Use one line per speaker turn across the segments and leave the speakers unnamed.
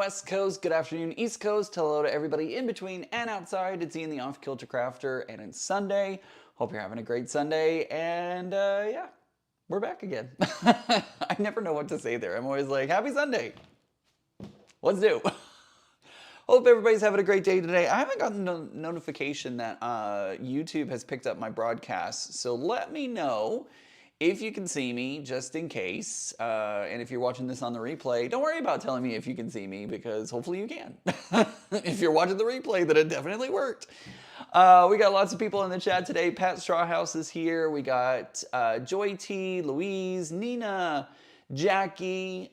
West Coast, good afternoon East Coast, hello to everybody in between and outside. It's Ian the Off Kilter Crafter, and it's Sunday. Hope you're having a great Sunday, and yeah, we're back again. I never know what to say there. I'm always like, happy Sunday. Let's do. Hope everybody's having a great day today. I haven't gotten a notification that YouTube has picked up my broadcast, so let me know if you can see me, just in case. And if you're watching this on the replay, don't worry about telling me if you can see me, because hopefully you can. If you're watching the replay, then it definitely worked. We got lots of people in the chat today. Pat Strawhouse is here. We got Joy T, Louise, Nina, Jackie,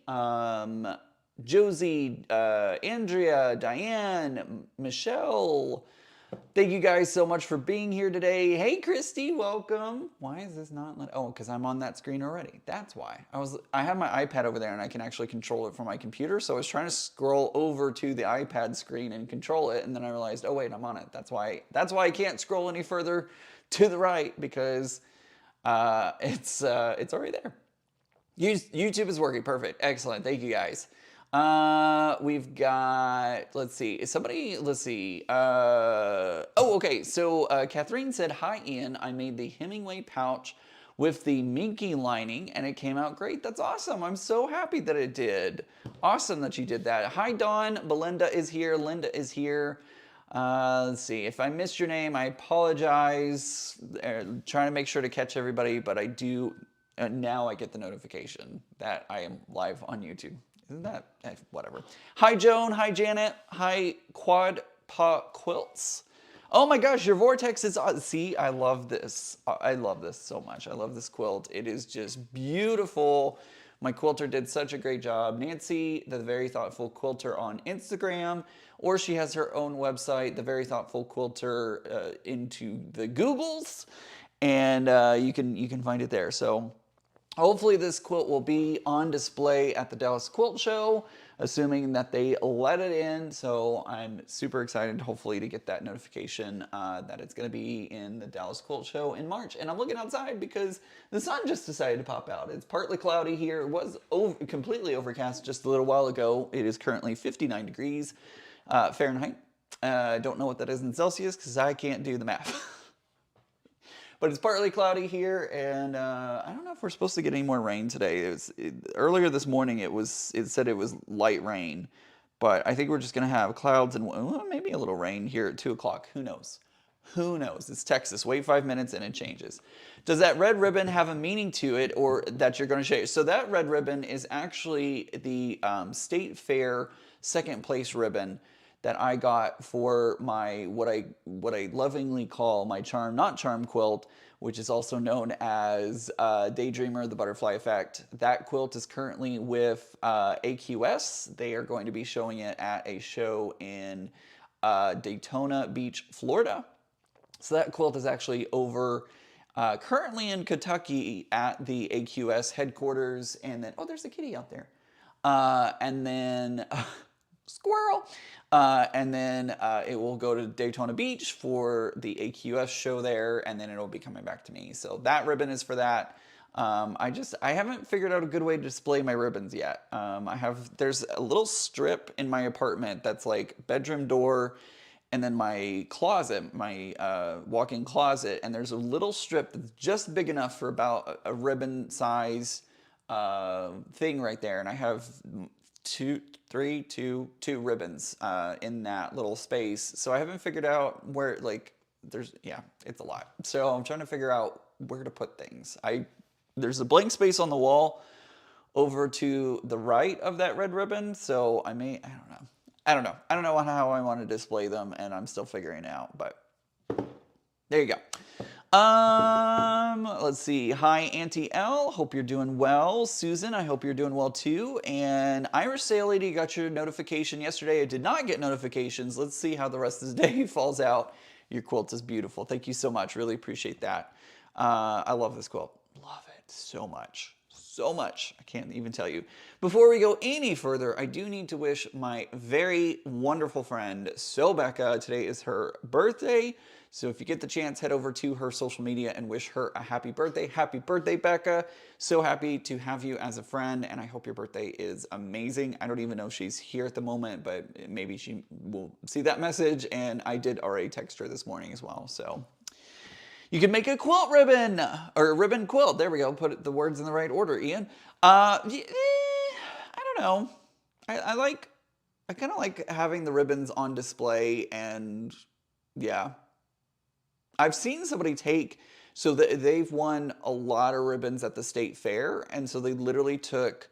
Josie, Andrea, Diane, Michelle. Thank you guys so much for being here today. Hey, Christy, welcome. Why is this not let? Oh, because I'm on that screen already. That's why. I have my iPad over there and I can actually control it from my computer. So I was trying to scroll over to the iPad screen and control it, and then I realized, oh wait, I'm on it. That's why I can't scroll any further to the right, because it's already there. YouTube is working perfect. Excellent. Thank you guys. We've got, let's see, oh, okay, so, Catherine said, hi Ian, I made the Hemingway pouch with the minky lining and it came out great. That's awesome. I'm so happy that it did. Awesome that you did that. Hi Dawn, Belinda is here, Linda is here. Let's see, if I missed your name, I apologize. Trying to make sure to catch everybody, but I do, now I get the notification that I am live on YouTube. Isn't that, whatever. Hi, Joan. Hi, Janet. Hi, Quad Pa Quilts. Oh my gosh, your vortex is on. See, I love this. I love this so much. I love this quilt. It is just beautiful. My quilter did such a great job. Nancy, the Very Thoughtful Quilter on Instagram, or she has her own website, the Very Thoughtful Quilter, into the Googles, and you can find it there. So hopefully this quilt will be on display at the Dallas Quilt Show, assuming that they let it in. So I'm super excited, hopefully, to get that notification that it's going to be in the Dallas Quilt Show in March. And I'm looking outside because the sun just decided to pop out. It's partly cloudy here. It was completely overcast just a little while ago. It is currently 59 degrees Fahrenheit. I don't know what that is in Celsius because I can't do the math. But it's partly cloudy here, and I don't know if we're supposed to get any more rain today. Earlier this morning, it said it was light rain, but I think we're just going to have clouds and maybe a little rain here at 2 o'clock. Who knows? Who knows? It's Texas. Wait 5 minutes and it changes. Does that red ribbon have a meaning to it, or that you're going to share? So that red ribbon is actually the State Fair second place ribbon that I got for my, what I lovingly call my Charm Not Charm quilt, which is also known as Daydreamer, the Butterfly Effect. That quilt is currently with AQS. They are going to be showing it at a show in Daytona Beach, Florida. So that quilt is actually over currently in Kentucky at the AQS headquarters. And then, oh, there's a kitty out there. And then, squirrel. And then it will go to Daytona Beach for the AQS show there, and then it'll be coming back to me. So that ribbon is for that. I haven't figured out a good way to display my ribbons yet. There's a little strip in my apartment that's like bedroom door, and then my closet, my walk-in closet, and there's a little strip that's just big enough for about a ribbon size thing right there, and I have two ribbons in that little space. So I haven't figured out where, like, it's a lot. So I'm trying to figure out where to put things. There's a blank space on the wall over to the right of that red ribbon. So I don't know how I want to display them, and I'm still figuring it out, but there you go. Let's see. Hi, Auntie L. Hope you're doing well. Susan, I hope you're doing well too. And Irish Sail Lady, got your notification yesterday. I did not get notifications. Let's see how the rest of the day falls out. Your quilt is beautiful. Thank you so much. Really appreciate that. I love this quilt. Love it so much. so much. I can't even tell you. Before we go any further, I do need to wish my very wonderful friend, Becca, today is her birthday. So if you get the chance, head over to her social media and wish her a happy birthday. Happy birthday, Becca. So happy to have you as a friend, and I hope your birthday is amazing. I don't even know if she's here at the moment, but maybe she will see that message, and I did already text her this morning as well, so. You can make a quilt ribbon, or a ribbon quilt. There we go. Put the words in the right order, Ian. I don't know. I kind of like having the ribbons on display, and yeah. I've seen somebody so they've won a lot of ribbons at the state fair, and so they literally took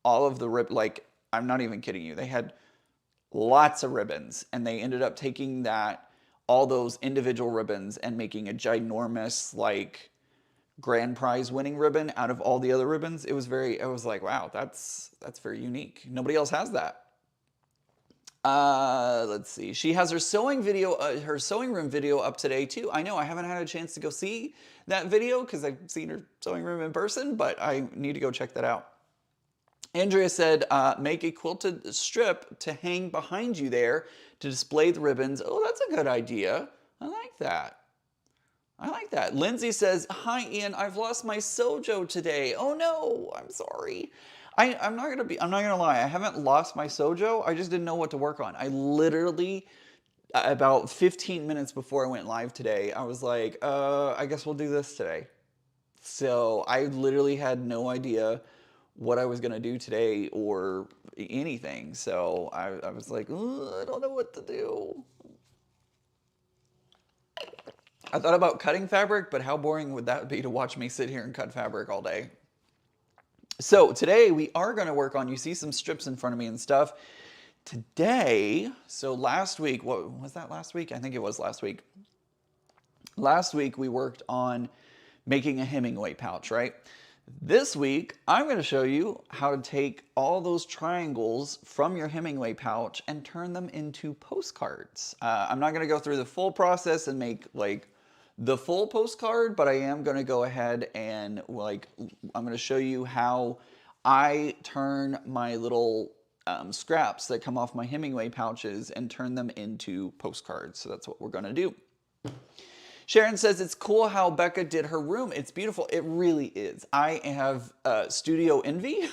all of the like, I'm not even kidding you. They had lots of ribbons, and they ended up taking all those individual ribbons and making a ginormous, like, grand prize winning ribbon out of all the other ribbons. I was like, wow, that's very unique. Nobody else has that. Let's see. She has her sewing room video up today too. I know I haven't had a chance to go see that video because I've seen her sewing room in person, but I need to go check that out. Andrea said, make a quilted strip to hang behind you there to display the ribbons. Oh, that's a good idea. I like that. I like that. Lindsay says, hi, Ian. I've lost my Sojo today. Oh no, I'm sorry. I'm not gonna lie. I haven't lost my Sojo. I just didn't know what to work on. I literally, about 15 minutes before I went live today, I was like, I guess we'll do this today. So I literally had no idea what I was gonna do today or anything. So I was like, I don't know what to do. I thought about cutting fabric, but how boring would that be to watch me sit here and cut fabric all day? So today we are going to work on, you see some strips in front of me and stuff. Today, so last week, what was that last week? I think it was last week. Last week we worked on making a Hemingway pouch, right? This week, I'm going to show you how to take all those triangles from your Hemingway pouch and turn them into postcards. I'm not going to go through the full process and make like the full postcard, but I am going to go ahead and I'm going to show you how I turn my little scraps that come off my Hemingway pouches and turn them into postcards. So that's what we're going to do. Sharon says, it's cool how Becca did her room. It's beautiful. It really is. I have studio envy.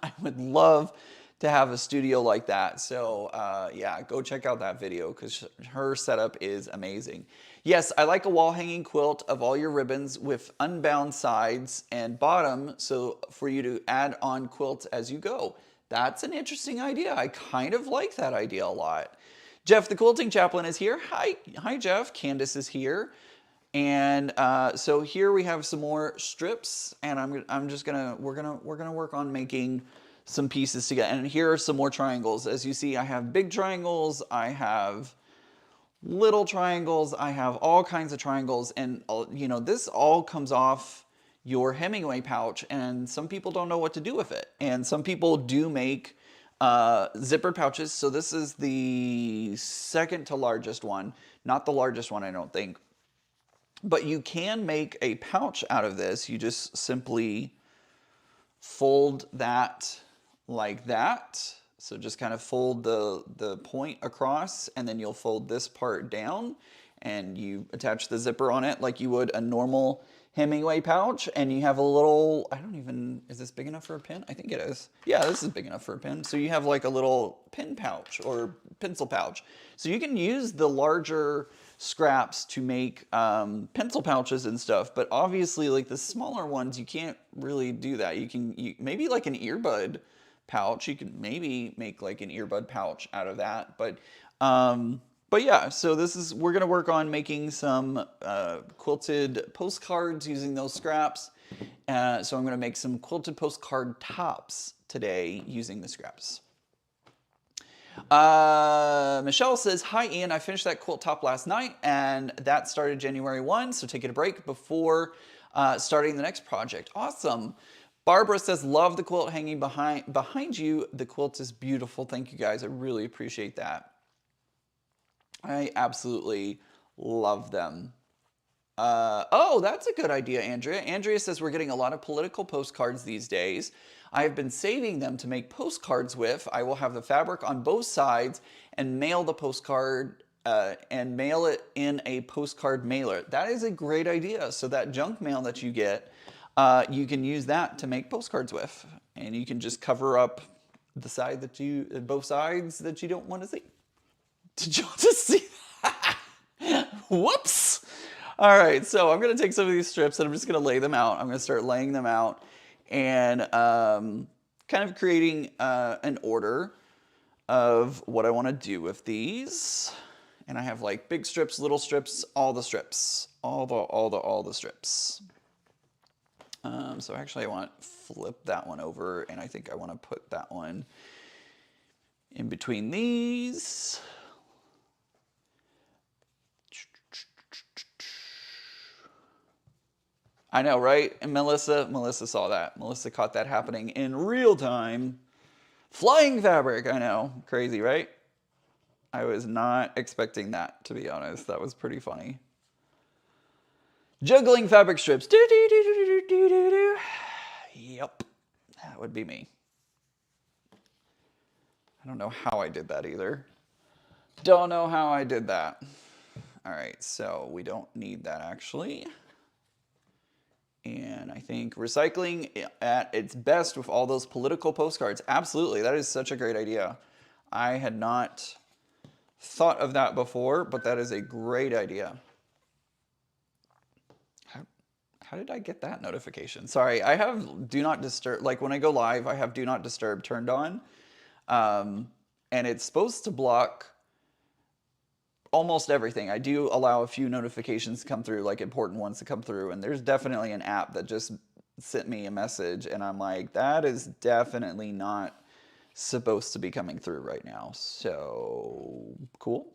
I would love to have a studio like that. So yeah, go check out that video because her setup is amazing. Yes, I like a wall hanging quilt of all your ribbons with unbound sides and bottom, so for you to add on quilts as you go. That's an interesting idea. I kind of like that idea a lot. Jeff, the quilting chaplain, is here. Hi, Jeff. Candace is here. And so here we have some more strips, and we're gonna work on making some pieces together. And here are some more triangles. As you see, I have big triangles, I have little triangles, I have all kinds of triangles, and you know, this all comes off your Hemingway pouch, and some people don't know what to do with it. And some people do make zipper pouches. So this is the second to largest one, not the largest one, I don't think. But you can make a pouch out of this. You just simply fold that like that. So just kind of fold the point across, and then you'll fold this part down, and you attach the zipper on it like you would a normal Hemingway pouch, and you have a little, is this big enough for a pin? I think it is. Yeah, this is big enough for a pin. So you have like a little pin pouch or pencil pouch. So you can use the larger scraps to make pencil pouches and stuff, but obviously like the smaller ones, you can't really do that. You maybe like an earbud pouch, you can maybe make like an earbud pouch out of that, but yeah, so we're gonna work on making some quilted postcards using those scraps. So I'm gonna make some quilted postcard tops today using the scraps. Michelle says, hi Ian, I finished that quilt top last night, and that started January 1, so taking a break before starting the next project. Awesome. Barbara says, love the quilt hanging behind you. The quilt is beautiful. Thank you guys. I really appreciate that. I absolutely love them. Oh, that's a good idea, Andrea. Andrea says we're getting a lot of political postcards these days. I have been saving them to make postcards with. I will have the fabric on both sides and mail the postcard and mail it in a postcard mailer. That is a great idea. So that junk mail that you get, you can use that to make postcards with, and you can just cover up the side that both sides that you don't want to see. Did you want to see that? Whoops. All right, so I'm going to take some of these strips and I'm just going to lay them out. I'm going to start laying them out and kind of creating an order of what I want to do with these. And I have like big strips, little strips, all the strips, all the strips. So actually I want to flip that one over, and I think I want to put that one in between these. I know, right? And Melissa saw that. Melissa caught that happening in real time. Flying fabric, I know. Crazy, right? I was not expecting that, to be honest. That was pretty funny. Juggling fabric strips. Do, do, do, do, do, do, do, do. Yep, that would be me. I don't know how I did that either. Don't know how I did that. All right, so we don't need that actually. And I think recycling at its best with all those political postcards. Absolutely, that is such a great idea. I had not thought of that before, but that is a great idea. How did I get that notification? Sorry, I have do not disturb, like when I go live, I have do not disturb turned on. And it's supposed to block almost everything. I do allow a few notifications to come through, like important ones to come through, and there's definitely an app that just sent me a message, and I'm like, that is definitely not supposed to be coming through right now. So, cool.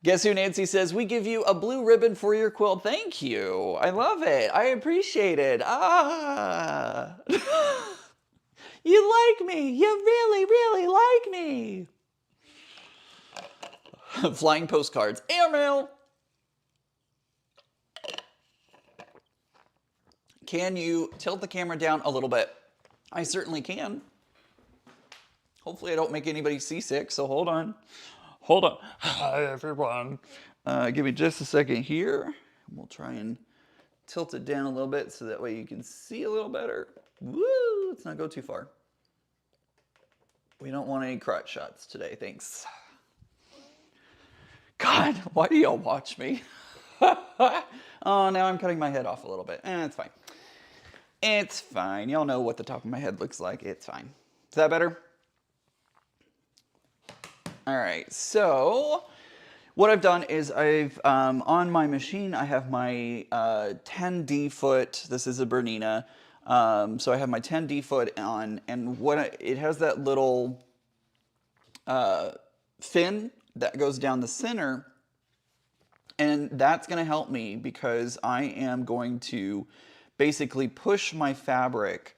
Guess who Nancy says, we give you a blue ribbon for your quilt. Thank you. I love it. I appreciate it. Ah. You like me. You really, really like me. Flying postcards. Airmail. Can you tilt the camera down a little bit? I certainly can. Hopefully I don't make anybody seasick, so hold on. Hold on. Hi, everyone. Give me just a second here. We'll try and tilt it down a little bit so that way you can see a little better. Woo! Let's not go too far. We don't want any crotch shots today, thanks. God, why do y'all watch me? Oh, now I'm cutting my head off a little bit. It's fine. It's fine. Y'all know what the top of my head looks like. It's fine. Is that better? All right, so what I've done is I've, on my machine, I have my 10D foot. This is a Bernina. So I have my 10D foot on, and it has that little fin that goes down the center, and that's going to help me because I am going to basically push my fabric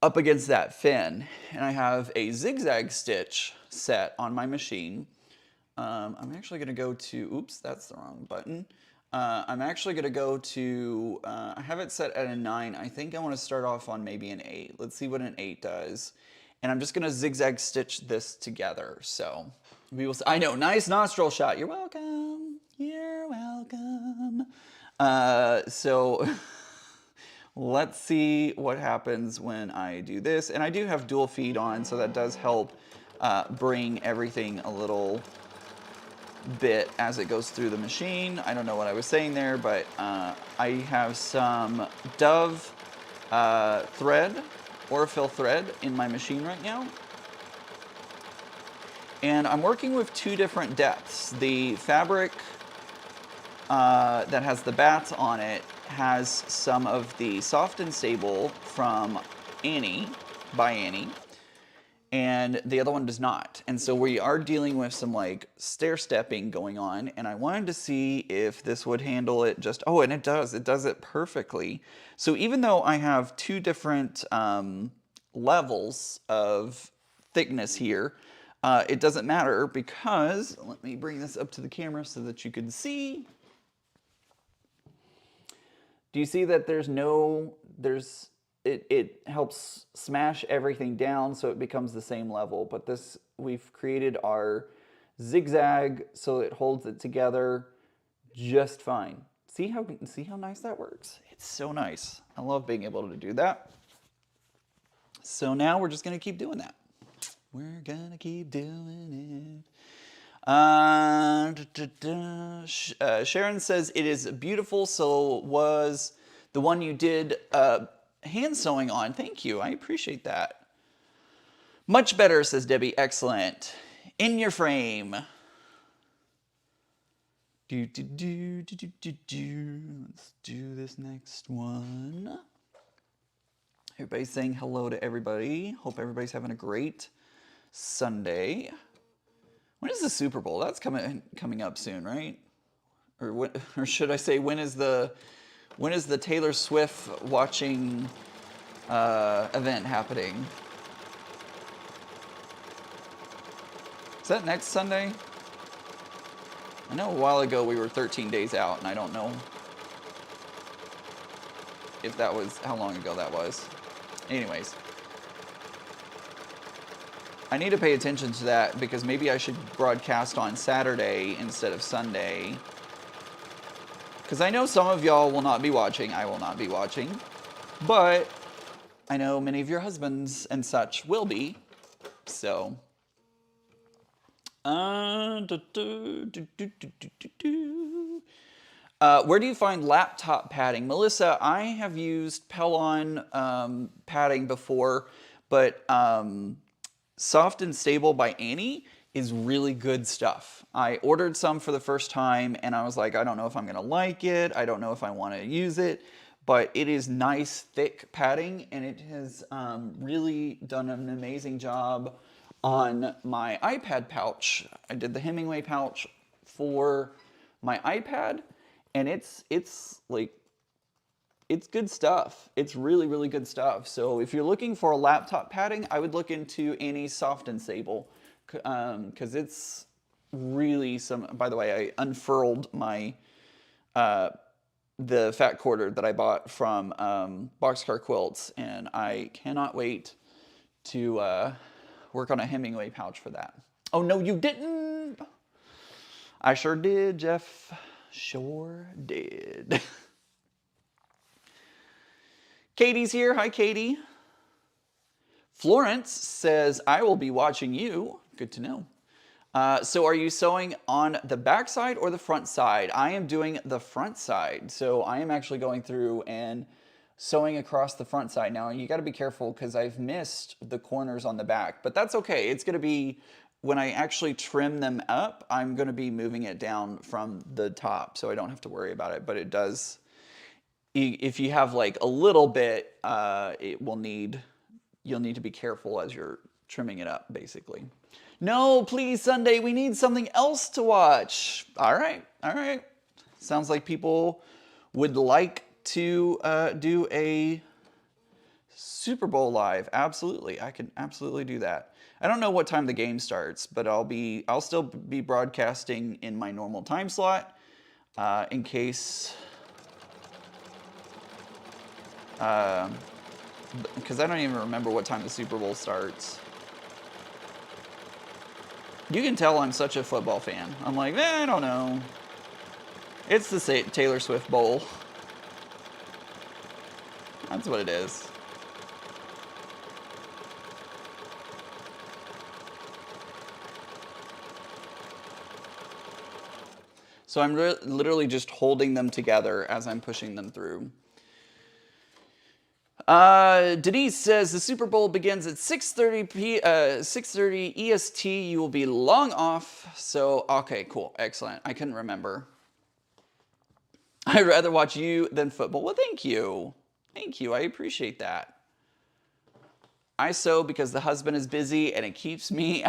up against that fin, and I have a zigzag stitch set on my machine. I'm actually going to go to, oops, that's the wrong button. I'm actually going to go to, I have it set at a 9. I think I want to start off on maybe an 8. Let's see what an 8 does. And I'm just going to zigzag stitch this together. So we will, I know, nice nostril shot. You're welcome. You're welcome. So let's see what happens when I do this. And I do have dual feed on, so that does help bring everything a little bit as it goes through the machine. I don't know what I was saying there, but I have some Dove thread, Orifil thread in my machine right now. And I'm working with 2 different depths. The fabric that has the bats on it has some of the Soft and Sable from Annie, by Annie, and the other one does not. And so we are dealing with some like stair stepping going on, and I wanted to see if this would handle it just, oh, and it does it perfectly. So even though I have 2 different levels of thickness here, it doesn't matter because, let me bring this up to the camera so that you can see. Do you see that it helps smash everything down so it becomes the same level. But this, we've created our zigzag so it holds it together just fine. See how nice that works? It's so nice. I love being able to do that. So now we're just gonna keep doing that. We're gonna keep doing it. Sharon says it is beautiful. So was the one you did hand sewing on. Thank you. I appreciate that. Much better, says Debbie. Excellent. In your frame. Let's do this next one. Everybody's saying hello to everybody. Hope everybody's having a great Sunday. When is the Super Bowl? That's coming up soon, right? Or should I say, when is the Taylor Swift watching event happening? Is that next Sunday? I know a while ago we were 13 days out, and I don't know if that was how long ago that was. Anyways, I need to pay attention to that because maybe I should broadcast on Saturday instead of Sunday. Because I know some of y'all will not be watching. I will not be watching. But I know many of your husbands and such will be. So. Where do you find laptop padding? Melissa, I have used Pellon padding before, but Soft and Stable by Annie is really good stuff. I ordered some for the first time and I was like, I don't know if I'm gonna like it. I don't know if I wanna use it, but it is nice, thick padding, and it has really done an amazing job on my iPad pouch. I did the Hemingway pouch for my iPad, and it's good stuff. It's really, really good stuff. So if you're looking for a laptop padding, I would look into Annie's Soft and Stable, because it's really some. By the way, I unfurled my the fat quarter that I bought from Boxcar Quilts, and I cannot wait to work on a Hemingway pouch for that. Oh, no, you didn't. I sure did, Jeff. Sure did. Katie's here. Hi, Katie. Florence says, I will be watching you. Good to know. So are you sewing on the back side or the front side? I am doing the front side. So I am actually going through and sewing across the front side. Now, you got to be careful because I've missed the corners on the back, but that's okay. It's going to be, when I actually trim them up, I'm going to be moving it down from the top, so I don't have to worry about it. But it does, if you have like a little bit, you'll need to be careful as you're trimming it up, basically. No, please, Sunday, we need something else to watch. All right. Sounds like people would like to do a Super Bowl live. Absolutely, I can absolutely do that. I don't know what time the game starts, but I'll still be broadcasting in my normal time slot in case, because I don't even remember what time the Super Bowl starts. You can tell I'm such a football fan. I'm like, I don't know. It's the Taylor Swift Bowl. That's what it is. So I'm literally just holding them together as I'm pushing them through. Denise says the Super Bowl begins at 6:30 EST. You will be long off. So, okay, cool. Excellent. I couldn't remember. I'd rather watch you than football. Well, thank you. Thank you. I appreciate that. I sew because the husband is busy and it keeps me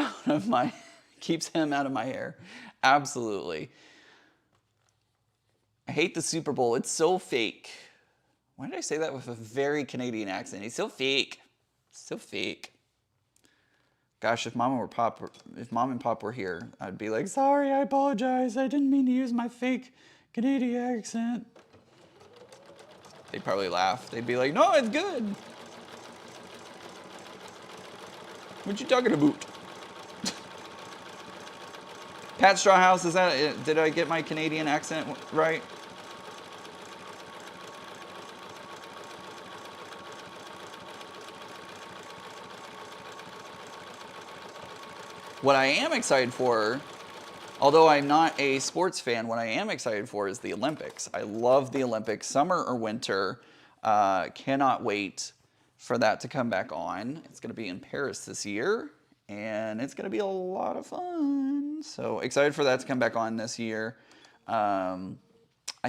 keeps him out of my hair. Absolutely. I hate the Super Bowl. It's so fake. Why did I say that with a very Canadian accent? He's so fake. So fake. Gosh, if Mom and Pop were here, I'd be like, sorry, I apologize. I didn't mean to use my fake Canadian accent. They'd probably laugh. They'd be like, no, it's good. What you talking about? Pat Strawhouse, is that it? Did I get my Canadian accent right? What I am excited for, although I'm not a sports fan, what I am excited for is the Olympics. I love the Olympics, summer or winter. Cannot wait for that to come back on. It's going to be in Paris this year, and it's going to be a lot of fun. So excited for that to come back on this year. I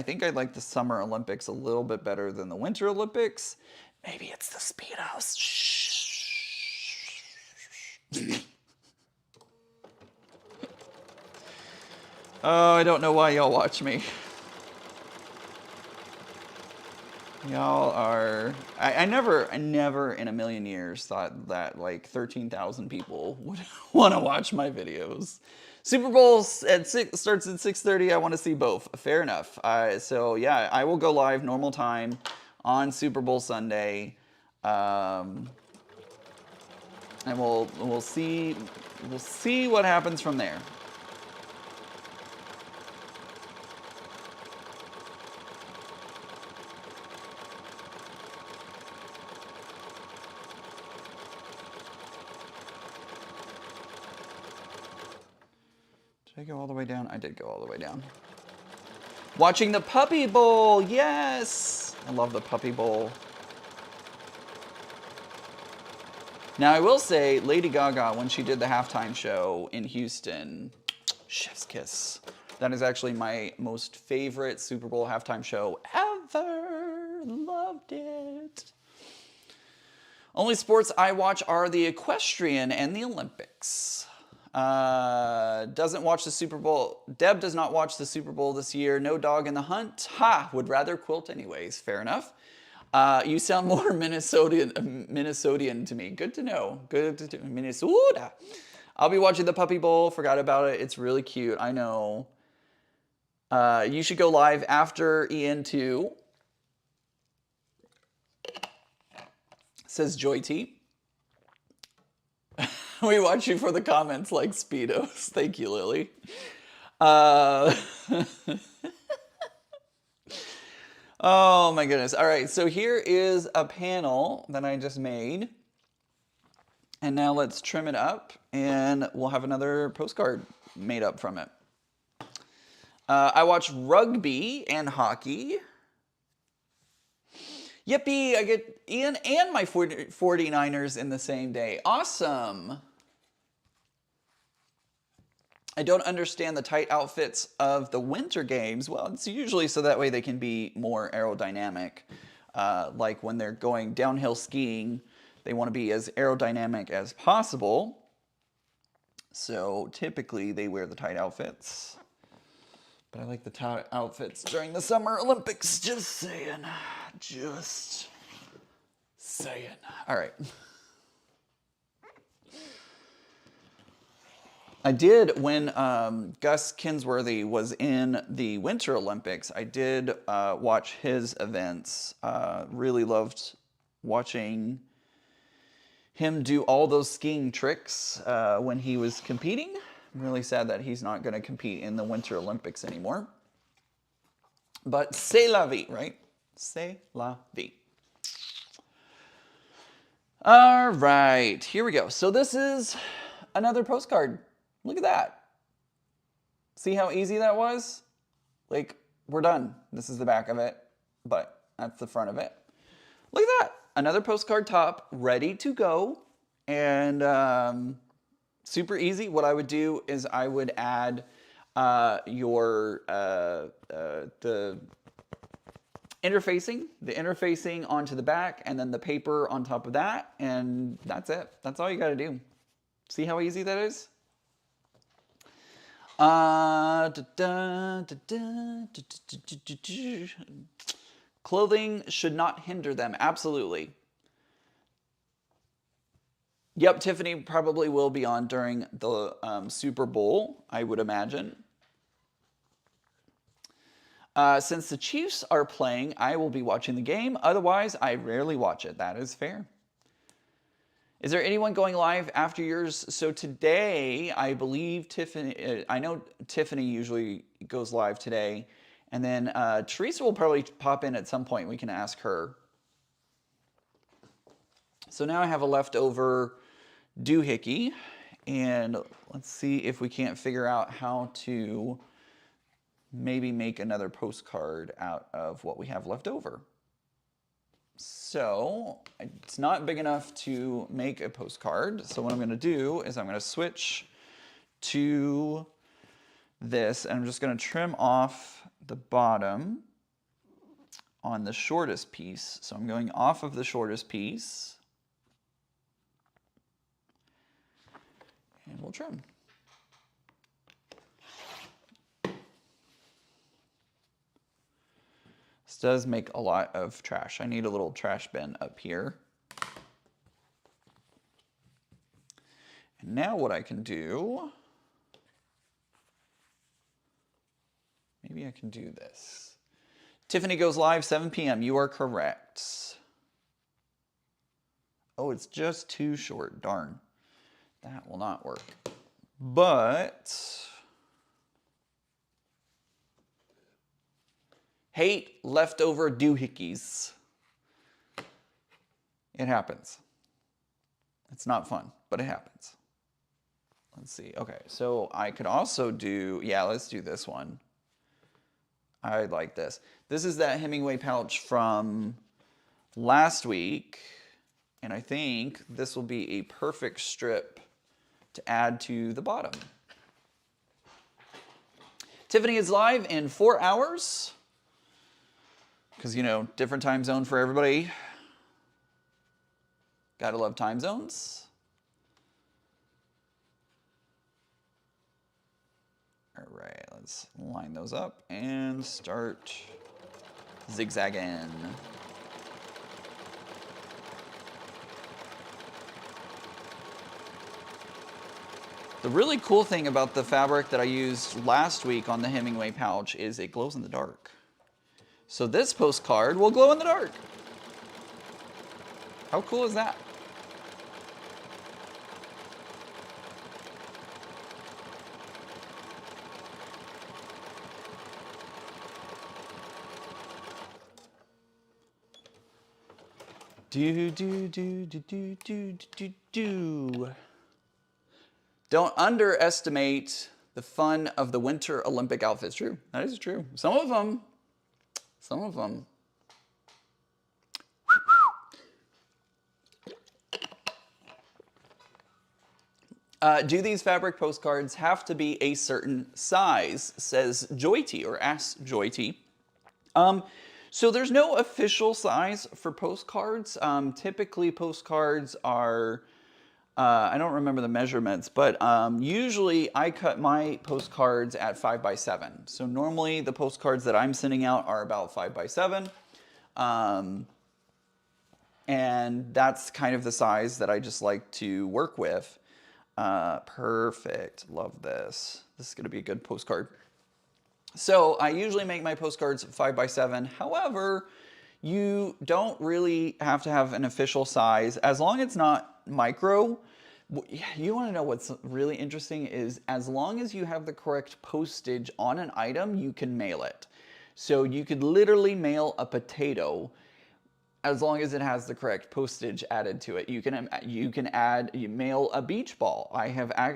think I like the Summer Olympics a little bit better than the Winter Olympics. Maybe it's the Speedos. Shh. Oh, I don't know why y'all watch me. Y'all are... I never in a million years thought that like 13,000 people would want to watch my videos. Super Bowl starts at 6:30. I want to see both. Fair enough. So yeah, I will go live normal time on Super Bowl Sunday. And we'll see what happens from there. Did I go all the way down? I did go all the way down. Watching the Puppy Bowl, yes! I love the Puppy Bowl. Now I will say, Lady Gaga, when she did the halftime show in Houston, chef's kiss. That is actually my most favorite Super Bowl halftime show ever. Loved it. Only sports I watch are the equestrian and the Olympics. Doesn't watch the Super Bowl. Deb does not watch the Super Bowl this year. No dog in the hunt. Ha! Would rather quilt anyways. Fair enough. You sound more Minnesotian to me. Good to know. Good to Minnesota. I'll be watching the Puppy Bowl. Forgot about it. It's really cute. I know. You should go live after Ian too. Says Joy T. We watch you for the comments like Speedos. Thank you, Lily. Oh my goodness. All right, so here is a panel that I just made. And now let's trim it up and we'll have another postcard made up from it. I watch rugby and hockey. Yippee, I get Ian and my 49ers in the same day. Awesome. I don't understand the tight outfits of the winter games. Well, it's usually so that way they can be more aerodynamic. Like when they're going downhill skiing, they want to be as aerodynamic as possible. So typically they wear the tight outfits. But I like the tight outfits during the Summer Olympics. Just saying. Just saying. All right. I did, when Gus Kingsworthy was in the Winter Olympics, I did watch his events. Really loved watching him do all those skiing tricks when he was competing. I'm really sad that he's not going to compete in the Winter Olympics anymore. But c'est la vie, right? C'est la vie. All right, here we go. So this is another postcard. Look at that. See how easy that was? Like, we're done. This is the back of it, but that's the front of it. Look at that. Another postcard top ready to go. And super easy. What I would do is I would add the interfacing onto the back, and then the paper on top of that, and that's it. That's all you got to do. See how easy that is? Clothing should not hinder them. Absolutely. Yep, Tiffany probably will be on during the Super Bowl, I would imagine. Since the Chiefs are playing, I will be watching the game. Otherwise, I rarely watch it. That is fair. Is there anyone going live after yours? So today, I believe Tiffany, I know Tiffany usually goes live today. And then Teresa will probably pop in at some point. We can ask her. So now I have a leftover doohickey. And let's see if we can't figure out how to maybe make another postcard out of what we have left over. So it's not big enough to make a postcard. So what I'm going to do is I'm going to switch to this, and I'm just going to trim off the bottom on the shortest piece. So I'm going off of the shortest piece, and we'll trim. This does make a lot of trash. I need a little trash bin up here. And now what I can do, maybe I can do this. Tiffany goes live 7 p.m. You are correct. Oh, it's just too short. Darn. That will not work. But hate leftover doohickeys. It happens. It's not fun, but it happens. Let's see. Okay, so I could also do, yeah, let's do this one. I like this. This is that Hemingway pouch from last week, and I think this will be a perfect strip to add to the bottom. Tiffany is live in 4 hours. Because, you know, different time zone for everybody. Gotta love time zones. All right, let's line those up and start zigzagging. The really cool thing about the fabric that I used last week on the Hemingway pouch is it glows in the dark. So this postcard will glow in the dark. How cool is that? Do. Don't underestimate the fun of the Winter Olympic outfits. True, that is true. Some of them. Do these fabric postcards have to be a certain size, says Joyty, or asks Joyty. So there's no official size for postcards. Typically postcards are, I don't remember the measurements, but usually I cut my postcards at 5 by 7. So normally the postcards that I'm sending out are about 5 by 7. And that's kind of the size that I just like to work with. Perfect. Love this. This is going to be a good postcard. So I usually make my postcards 5 by 7. However, you don't really have to have an official size as long as it's not micro. You want to know what's really interesting is as long as you have the correct postage on an item, you can mail it. So you could literally mail a potato as long as it has the correct postage added to it. You can mail a beach ball.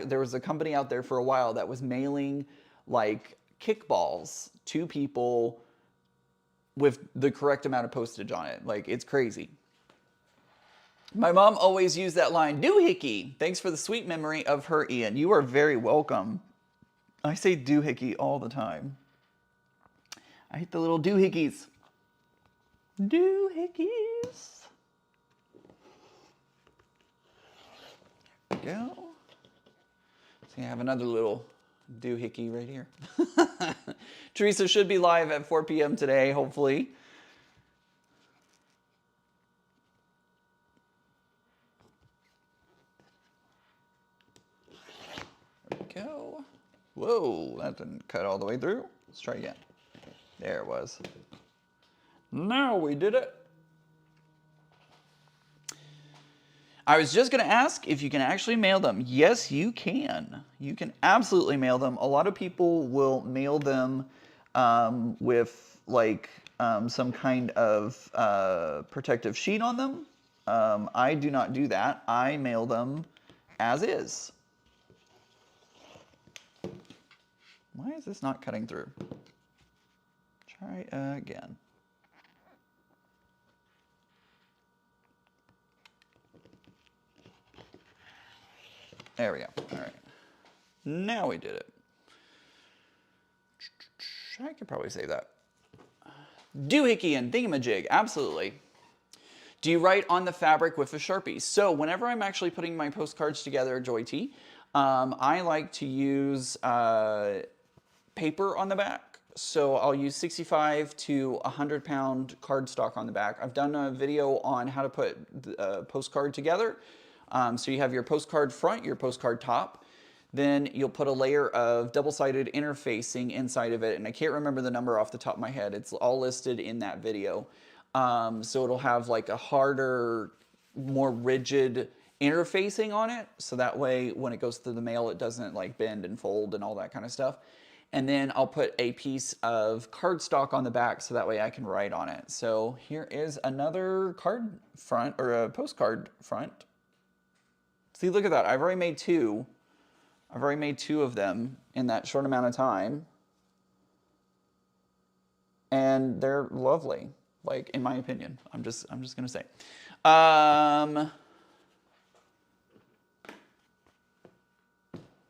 There was a company out there for a while that was mailing like kickballs to people with the correct amount of postage on it. Like, it's crazy. My mom always used that line, doohickey. Thanks for the sweet memory of her, Ian. You are very welcome. I say doohickey all the time. I hate the little doohickeys. Doohickeys. There we go. See, I have another little doohickey right here. Teresa should be live at 4 p.m. today, hopefully. go. Whoa, that didn't cut all the way through. Let's try again. There it was. Now we did it. I was just going to ask if you can actually mail them. Yes, you can. You can absolutely mail them. A lot of people will mail them with like some kind of protective sheet on them. I do not do that. I mail them as is. Why is this not cutting through? Try again. There we go. All right. Now we did it. I could probably say that. Doohickey and thingamajig. Absolutely. Do you write on the fabric with a Sharpie? So whenever I'm actually putting my postcards together, Joy T, I like to use paper on the back. So I'll use 65 to 100 pound cardstock on the back. I've done a video on how to put a postcard together. So you have your postcard front, your postcard top. Then you'll put a layer of double-sided interfacing inside of it. And I can't remember the number off the top of my head. It's all listed in that video. So it'll have like a harder, more rigid interfacing on it. So that way when it goes through the mail, it doesn't like bend and fold and all that kind of stuff. And then I'll put a piece of cardstock on the back so that way I can write on it. So here is another card front or a postcard front. See, look at that. I've already made two. I've already made two of them in that short amount of time. And they're lovely, like in my opinion. I'm just gonna say.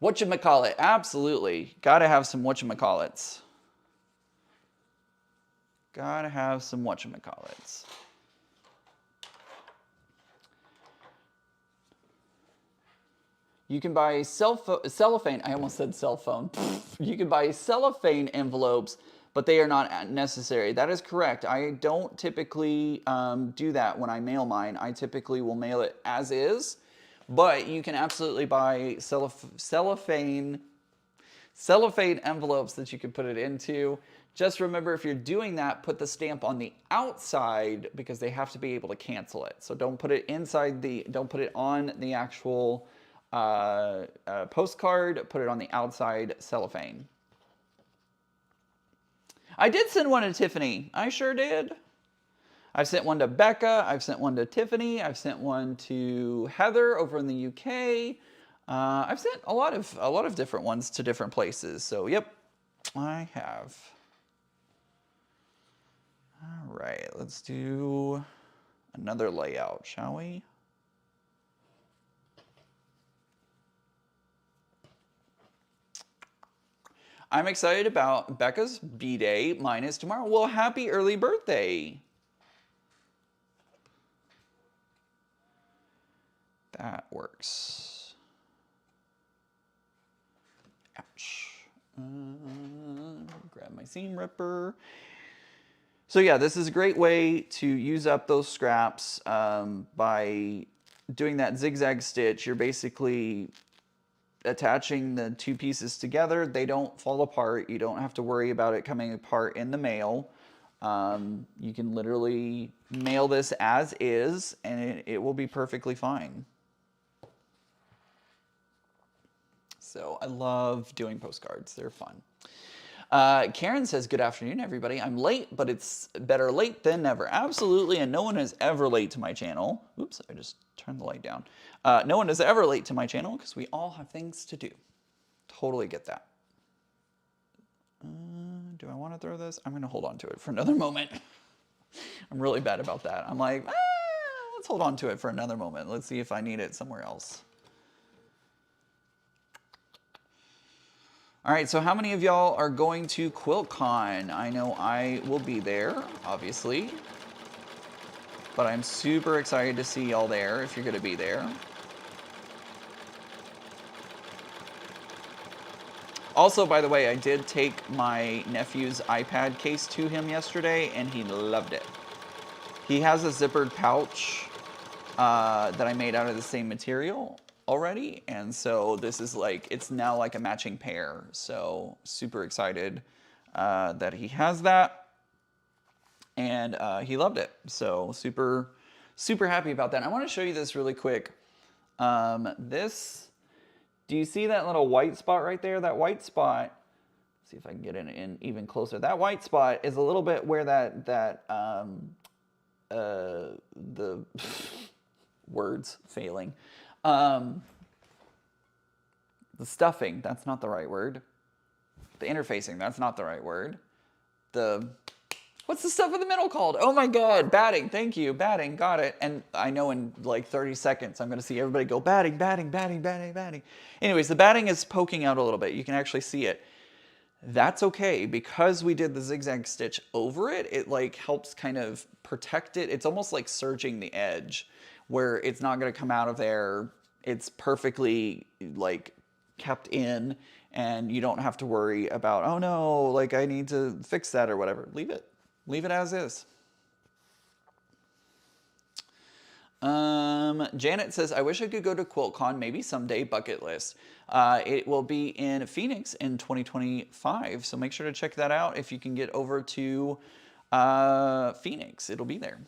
Whatchamacallit, absolutely. Gotta have some whatchamacallits. Gotta have some whatchamacallits. You can buy cellophane, I almost said cell phone. You can buy cellophane envelopes, but they are not necessary. That is correct. I don't typically do that when I mail mine. I typically will mail it as is, but you can absolutely buy cellophane envelopes that you can put it into. Just remember, if you're doing that, put the stamp on the outside because they have to be able to cancel it. So don't put it inside don't put it on the actual postcard, put it on the outside cellophane. I did send one to Tiffany. I sure did. I've sent one to Becca. I've sent one to Tiffany. I've sent one to Heather over in the UK. I've sent a lot of different ones to different places. So yep, I have. All right, let's do another layout, shall we? I'm excited about Becca's B-Day. Mine is tomorrow. Well, happy early birthday. That works. Ouch. Grab my seam ripper. So yeah, this is a great way to use up those scraps by doing that zigzag stitch. You're basically attaching the two pieces together. They don't fall apart. You don't have to worry about it coming apart in the mail. You can literally mail this as is and it will be perfectly fine. So I love doing postcards. They're fun. Karen says, good afternoon, everybody. I'm late, but it's better late than never. Absolutely, and no one is ever late to my channel. Oops, I just turned the light down. No one is ever late to my channel because we all have things to do. Totally get that. Do I want to throw this? I'm going to hold on to it for another moment. I'm really bad about that. I'm like, let's hold on to it for another moment. Let's see if I need it somewhere else. All right, so how many of y'all are going to QuiltCon? I know I will be there, obviously. But I'm super excited to see y'all there if you're going to be there. Also, by the way, I did take my nephew's iPad case to him yesterday, and he loved it. He has a zippered pouch that I made out of the same material. already. And so this is like, it's now like a matching pair. So super excited that he has that. And he loved it. So super, super happy about that. I want to show you this really quick. Do you see that little white spot right there? That white spot, see if I can get it in even closer. That white spot is a little bit where the words failing. The stuffing, that's not the right word. The interfacing, that's not the right word. What's the stuff in the middle called? Oh my God, batting. Thank you, batting. Got it. And I know in like 30 seconds, I'm going to see everybody go batting, batting, batting, batting, batting. Anyways, the batting is poking out a little bit. You can actually see it. That's okay because we did the zigzag stitch over it. It like helps kind of protect it. It's almost like serging the edge where it's not going to come out of there. It's perfectly like kept in and you don't have to worry about, oh no, like I need to fix that or whatever. Leave it. Leave it as is. Janet says, I wish I could go to QuiltCon, maybe someday, bucket list. It will be in Phoenix in 2025, so make sure to check that out. If you can get over to Phoenix, it'll be there.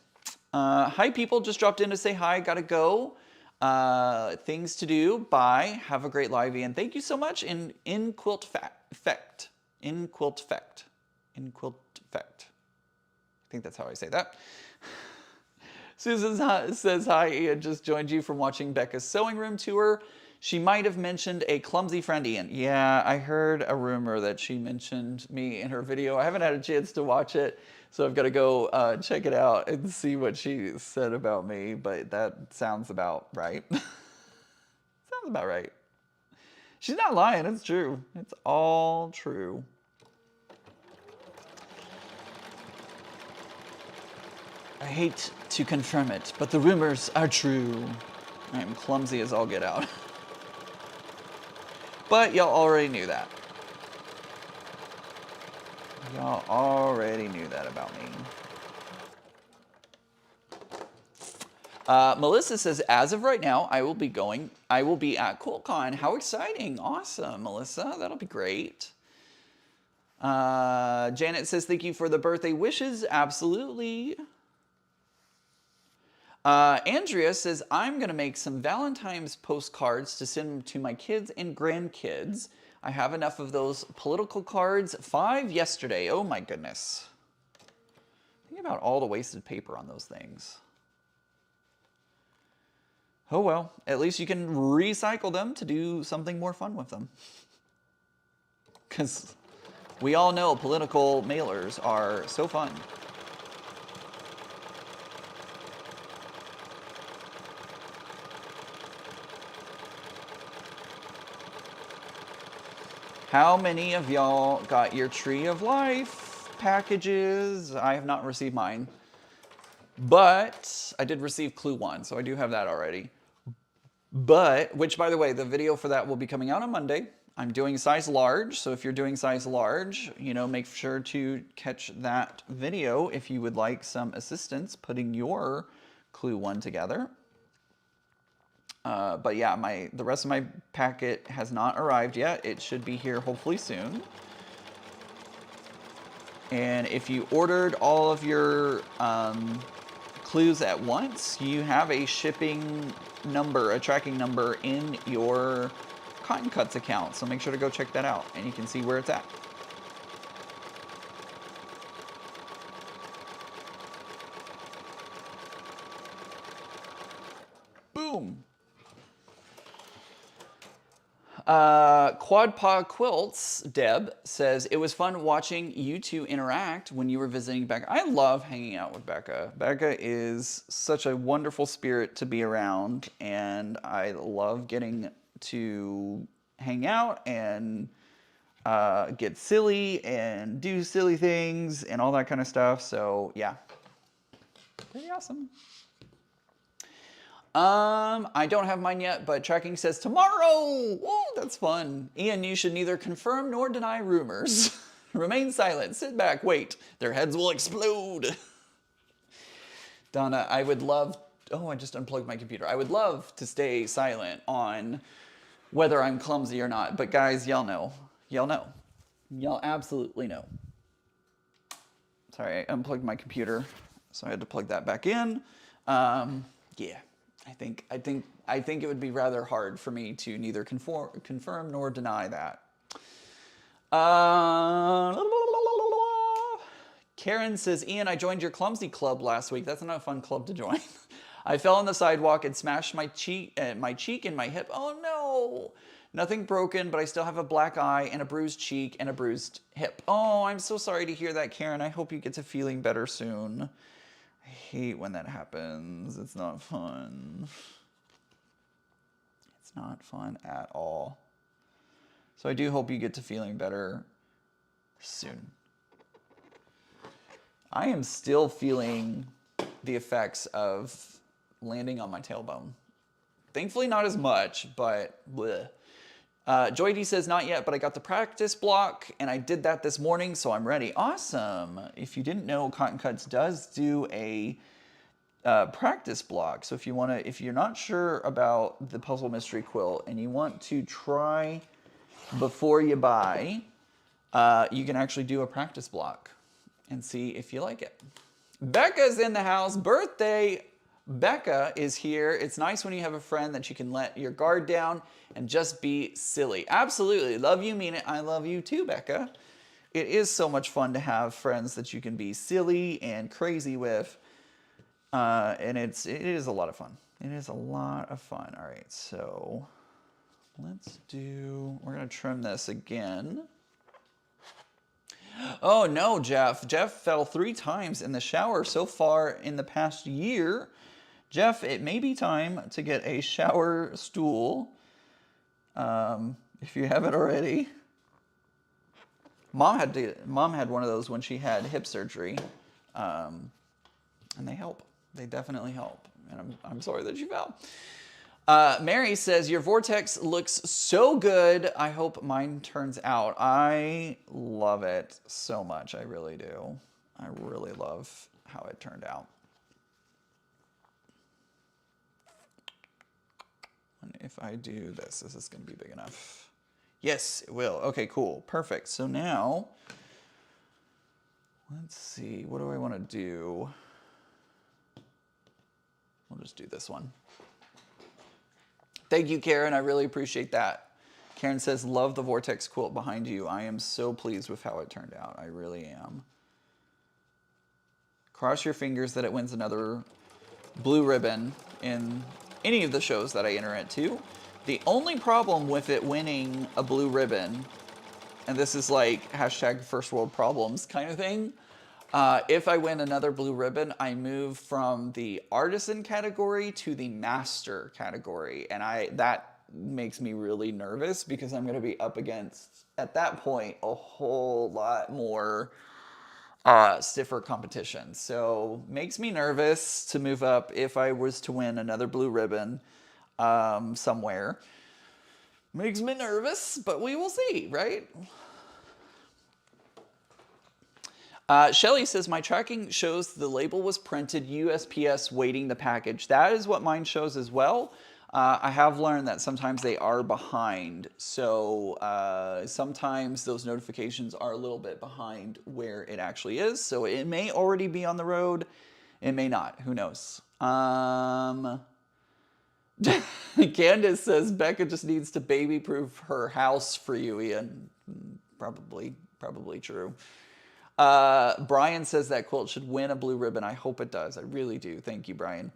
Hi people, just dropped in to say hi, gotta go. Things to do, bye, have a great live, and thank you so much in Quilt Effect. In Quilt Effect. In Quilt Effect. I think that's how I say that. Susan says, hi, Ian just joined you from watching Becca's sewing room tour. She might have mentioned a clumsy friend, Ian. Yeah, I heard a rumor that she mentioned me in her video. I haven't had a chance to watch it, so I've got to go check it out and see what she said about me, but that sounds about right. Sounds about right. She's not lying, it's true. It's all true. I hate to confirm it, but the rumors are true. I am clumsy as all get out. But y'all already knew that. Y'all already knew that about me. Melissa says, as of right now, I will be at QuiltCon. How exciting. Awesome, Melissa. That'll be great. Janet says, thank you for the birthday wishes. Absolutely. Andrea says, I'm going to make some Valentine's postcards to send to my kids and grandkids. I have enough of those political cards. 5 yesterday. Oh my goodness. Think about all the wasted paper on those things. Oh well, at least you can recycle them to do something more fun with them. Because we all know political mailers are so fun. How many of y'all got your Tree of Life packages? I have not received mine, but I did receive Clue 1, so I do have that already. But, which by the way, the video for that will be coming out on Monday. I'm doing size large, so if you're doing size large, you know, make sure to catch that video if you would like some assistance putting your Clue 1 together. But yeah, the rest of my packet has not arrived yet. It should be here hopefully soon. And if you ordered all of your clues at once, you have a shipping number, a tracking number in your Cotton Cuts account. So make sure to go check that out and you can see where it's at. Boom. Quad Paw Quilts, Deb, says, it was fun watching you two interact when you were visiting Becca. I love hanging out with Becca. Becca is such a wonderful spirit to be around, and I love getting to hang out and get silly and do silly things and all that kind of stuff. So, yeah. Pretty awesome. I don't have mine yet, but tracking says tomorrow. Whoa, that's fun. Ian, you should neither confirm nor deny rumors. Remain silent, sit back, wait. Their heads will explode. Donna, I would love Oh, I just unplugged my computer. I would love to stay silent on whether I'm clumsy or not. But guys, y'all know. Y'all know. Y'all absolutely know. Sorry, I unplugged my computer, so I had to plug that back in. Yeah, I think it would be rather hard for me to neither confirm nor deny that. Karen says, Ian, I joined your clumsy club last week. That's not a fun club to join. I fell on the sidewalk and smashed my cheek and my hip. Oh no! Nothing broken, but I still have a black eye and a bruised cheek and a bruised hip. Oh, I'm so sorry to hear that, Karen. I hope you get to feeling better soon. I hate when that happens. It's not fun. It's not fun at all. So I do hope you get to feeling better soon. I am still feeling the effects of landing on my tailbone. Thankfully not as much, but bleh. Joy D says, not yet, but I got the practice block, and I did that this morning, so I'm ready. Awesome. If you didn't know, Cotton Cuts does do a practice block. So if you're not sure about the Puzzle Mystery Quilt and you want to try before you buy, you can actually do a practice block and see if you like it. Becca's in the house. Birthday. Becca is here. It's nice when you have a friend that you can let your guard down and just be silly. Absolutely. Love you, mean it. I love you too, Becca. It is so much fun to have friends that you can be silly and crazy with. And it is a lot of fun. It is a lot of fun. All right, so we're going to trim this again. Oh no, Jeff. Jeff fell 3 times in the shower so far in the past year. Jeff, it may be time to get a shower stool, if you haven't already. Mom had one of those when she had hip surgery, and they help. They definitely help. And I'm sorry that you fell. Mary says, your vortex looks so good. I hope mine turns out. I love it so much. I really do. I really love how it turned out. And if I do this, is this going to be big enough? Yes, it will. Okay, cool. Perfect. So now, let's see. What do I want to do? We'll just do this one. Thank you, Karen. I really appreciate that. Karen says, love the vortex quilt behind you. I am so pleased with how it turned out. I really am. Cross your fingers that it wins another blue ribbon in any of the shows that I enter into. The only problem with it winning a blue ribbon, and this is like hashtag first world problems kind of thing, if I win another blue ribbon, I move from the artisan category to the master category. And that makes me really nervous because I'm going to be up against, at that point, a whole lot more stiffer competition. So makes me nervous to move up if I was to win another blue ribbon somewhere. Makes me nervous, but we will see, right? Shelly says, my tracking shows the label was printed USPS waiting the package. That is what mine shows as well. I have learned that sometimes they are behind. So sometimes those notifications are a little bit behind where it actually is. So it may already be on the road. It may not. Who knows? Candace says, Becca just needs to baby-proof her house for you, Ian. Probably true. Brian says that quilt should win a blue ribbon. I hope it does. I really do. Thank you, Brian.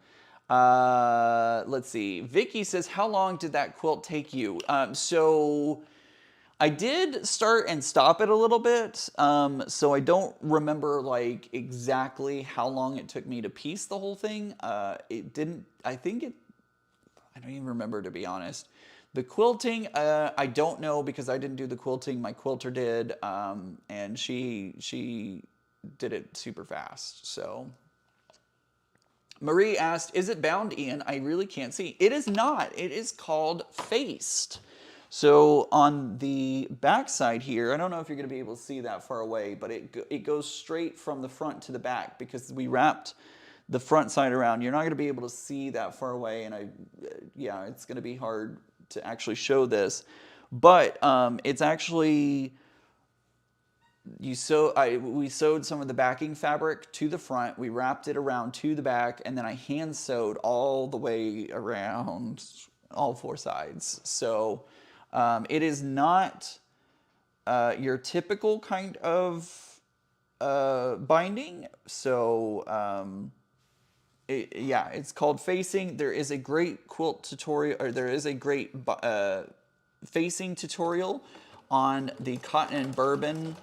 Let's see. Vicky says, how long did that quilt take you? So I did start and stop it a little bit. So I don't remember like exactly how long it took me to piece the whole thing. I don't even remember, to be honest. The quilting, I don't know because I didn't do the quilting. My quilter did, and she did it super fast. So Marie asked, is it bound, Ian? I really can't see. It is not. It is called faced. So on the back side here, I don't know if you're going to be able to see that far away, but it goes straight from the front to the back because we wrapped the front side around. You're not going to be able to see that far away, and yeah, it's going to be hard to actually show this. But it's actually, we sewed some of the backing fabric to the front. We wrapped it around to the back, and then I hand sewed all the way around all four sides. So it is not your typical kind of binding. So yeah, it's called facing. There is a great quilt tutorial, or there is a great facing tutorial on the Cotton and Bourbon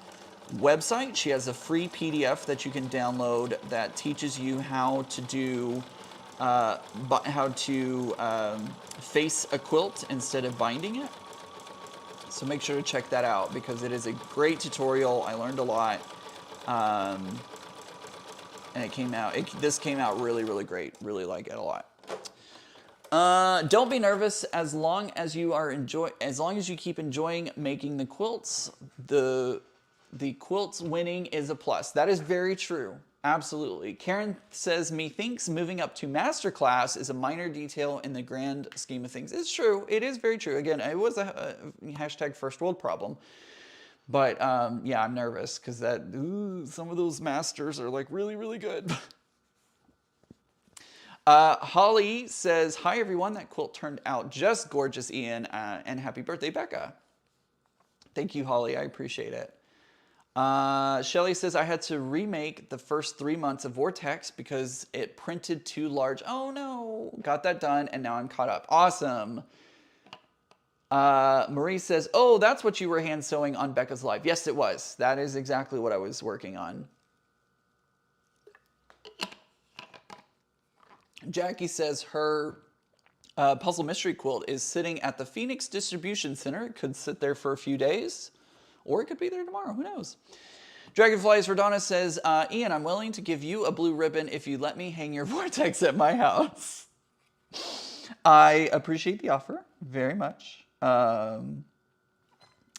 website. She has a free PDF that you can download that teaches you how to do face a quilt instead of binding it. So make sure to check that out because it is a great tutorial. I learned a lot, and this came out really, really great. Really like it a lot. Don't be nervous as long as you keep enjoying making the quilts. The quilts winning is a plus. That is very true. Absolutely. Karen says, methinks moving up to masterclass is a minor detail in the grand scheme of things. It's true. It is very true. Again, it was a hashtag first world problem. But yeah, I'm nervous because some of those masters are like really, really good. Holly says, hi everyone, that quilt turned out just gorgeous, Ian, and happy birthday, Becca. Thank you, Holly, I appreciate it. Shelly says, I had to remake the first 3 months of Vortex because it printed too large. Oh no, got that done, and now I'm caught up. Awesome. Marie says, oh, that's what you were hand sewing on Becca's Live. Yes, it was. That is exactly what I was working on. Jackie says her puzzle mystery quilt is sitting at the Phoenix Distribution Center. It could sit there for a few days, or it could be there tomorrow. Who knows? Dragonflies Verdana says, Ian, I'm willing to give you a blue ribbon if you let me hang your Vortex at my house. I appreciate the offer very much.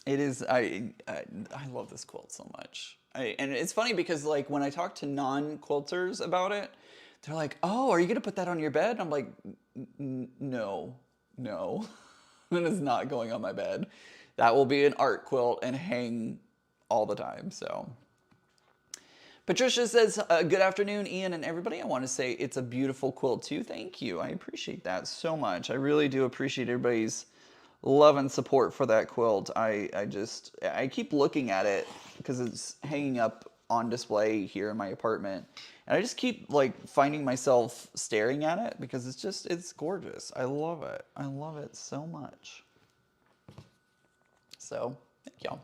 It is, I love this quilt so much. And it's funny because like when I talk to non-quilters about it, they're like, oh, are you going to put that on your bed? I'm like, no. That is not going on my bed. That will be an art quilt and hang all the time, so. Patricia says, good afternoon, Ian and everybody. I want to say it's a beautiful quilt too. Thank you. I appreciate that so much. I really do appreciate everybody's love and support for that quilt. I keep looking at it because it's hanging up on display here in my apartment. And I just keep like finding myself staring at it because it's gorgeous. I love it. I love it so much. So, thank y'all.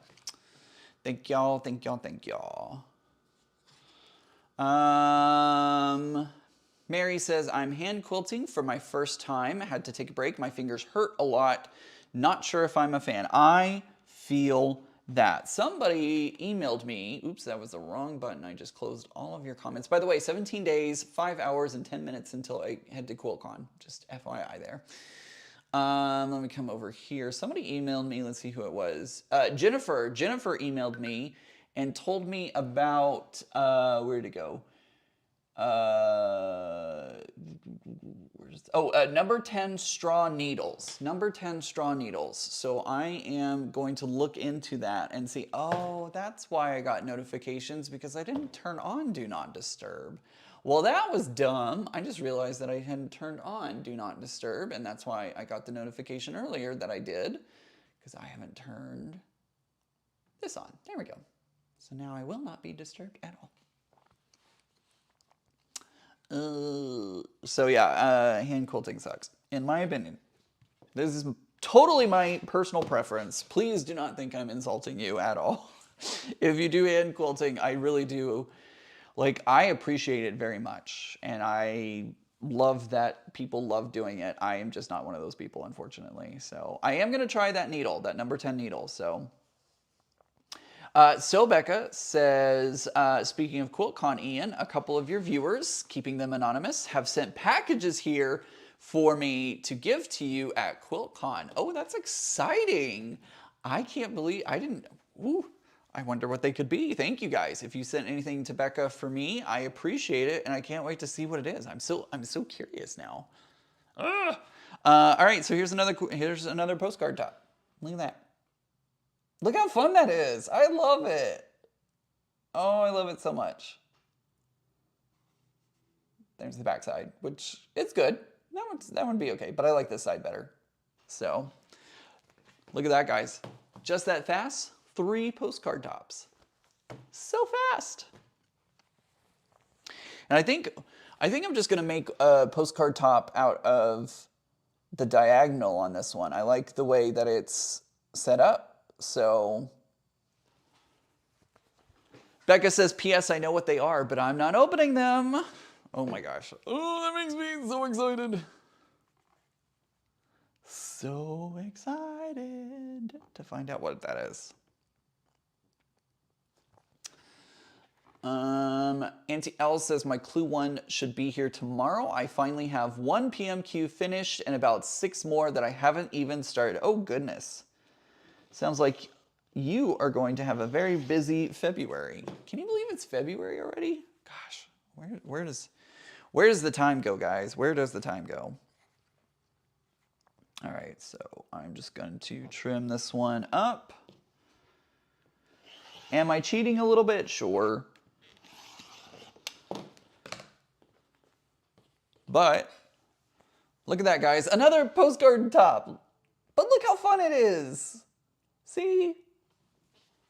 Thank y'all, thank y'all, thank y'all. Mary says, I'm hand quilting for my first time. I had to take a break. My fingers hurt a lot. Not sure if I'm a fan. I feel that. Somebody emailed me. Oops, that was the wrong button. I just closed all of your comments. By the way, 17 days, 5 hours, and 10 minutes until I head to QuiltCon. Just FYI there. Let me come over here. Somebody emailed me. Let's see who it was. Jennifer. Jennifer emailed me and told me about, where'd it go? Number 10 straw needles. Number 10 straw needles. So I am going to look into that and see, oh, that's why I got notifications because I didn't turn on Do Not Disturb. Well, that was dumb. I just realized that I hadn't turned on Do Not Disturb, and that's why I got the notification earlier that I did, because I haven't turned this on. There we go. So now I will not be disturbed at all. So yeah, hand quilting sucks, in my opinion. This is totally my personal preference. Please do not think I'm insulting you at all. If you do hand quilting, I really do. Like, I appreciate it very much, and I love that people love doing it. I am just not one of those people, unfortunately. So I am going to try that needle, that number 10 needle. So Becca says, speaking of QuiltCon, Ian, a couple of your viewers, keeping them anonymous, have sent packages here for me to give to you at QuiltCon. Oh, that's exciting. I can't believe I didn't. Ooh, I wonder what they could be. Thank you guys. If you sent anything to Becca for me, I appreciate it, and I can't wait to see what it is. I'm so curious now. All right, so here's another postcard top. Look at that. Look how fun that is. I love it. Oh, I love it so much. There's the back side, which it's good. That would be okay, but I like this side better. So, look at that, guys. Just that fast, 3 postcard tops. So fast. And I think I'm just gonna make a postcard top out of the diagonal on this one. I like the way that it's set up. So, Becca says, P.S. I know what they are, but I'm not opening them. Oh my gosh. Oh, that makes me so excited. So excited to find out what that is. Auntie L says, my clue 1 should be here tomorrow. I finally have 1 PMQ finished and about 6 more that I haven't even started. Oh, goodness. Sounds like you are going to have a very busy February. Can you believe it's February already? Gosh, where does the time go, guys? Where does the time go? All right, so I'm just going to trim this one up. Am I cheating a little bit? Sure. But look at that, guys. Another postcard top. But look how fun it is. See?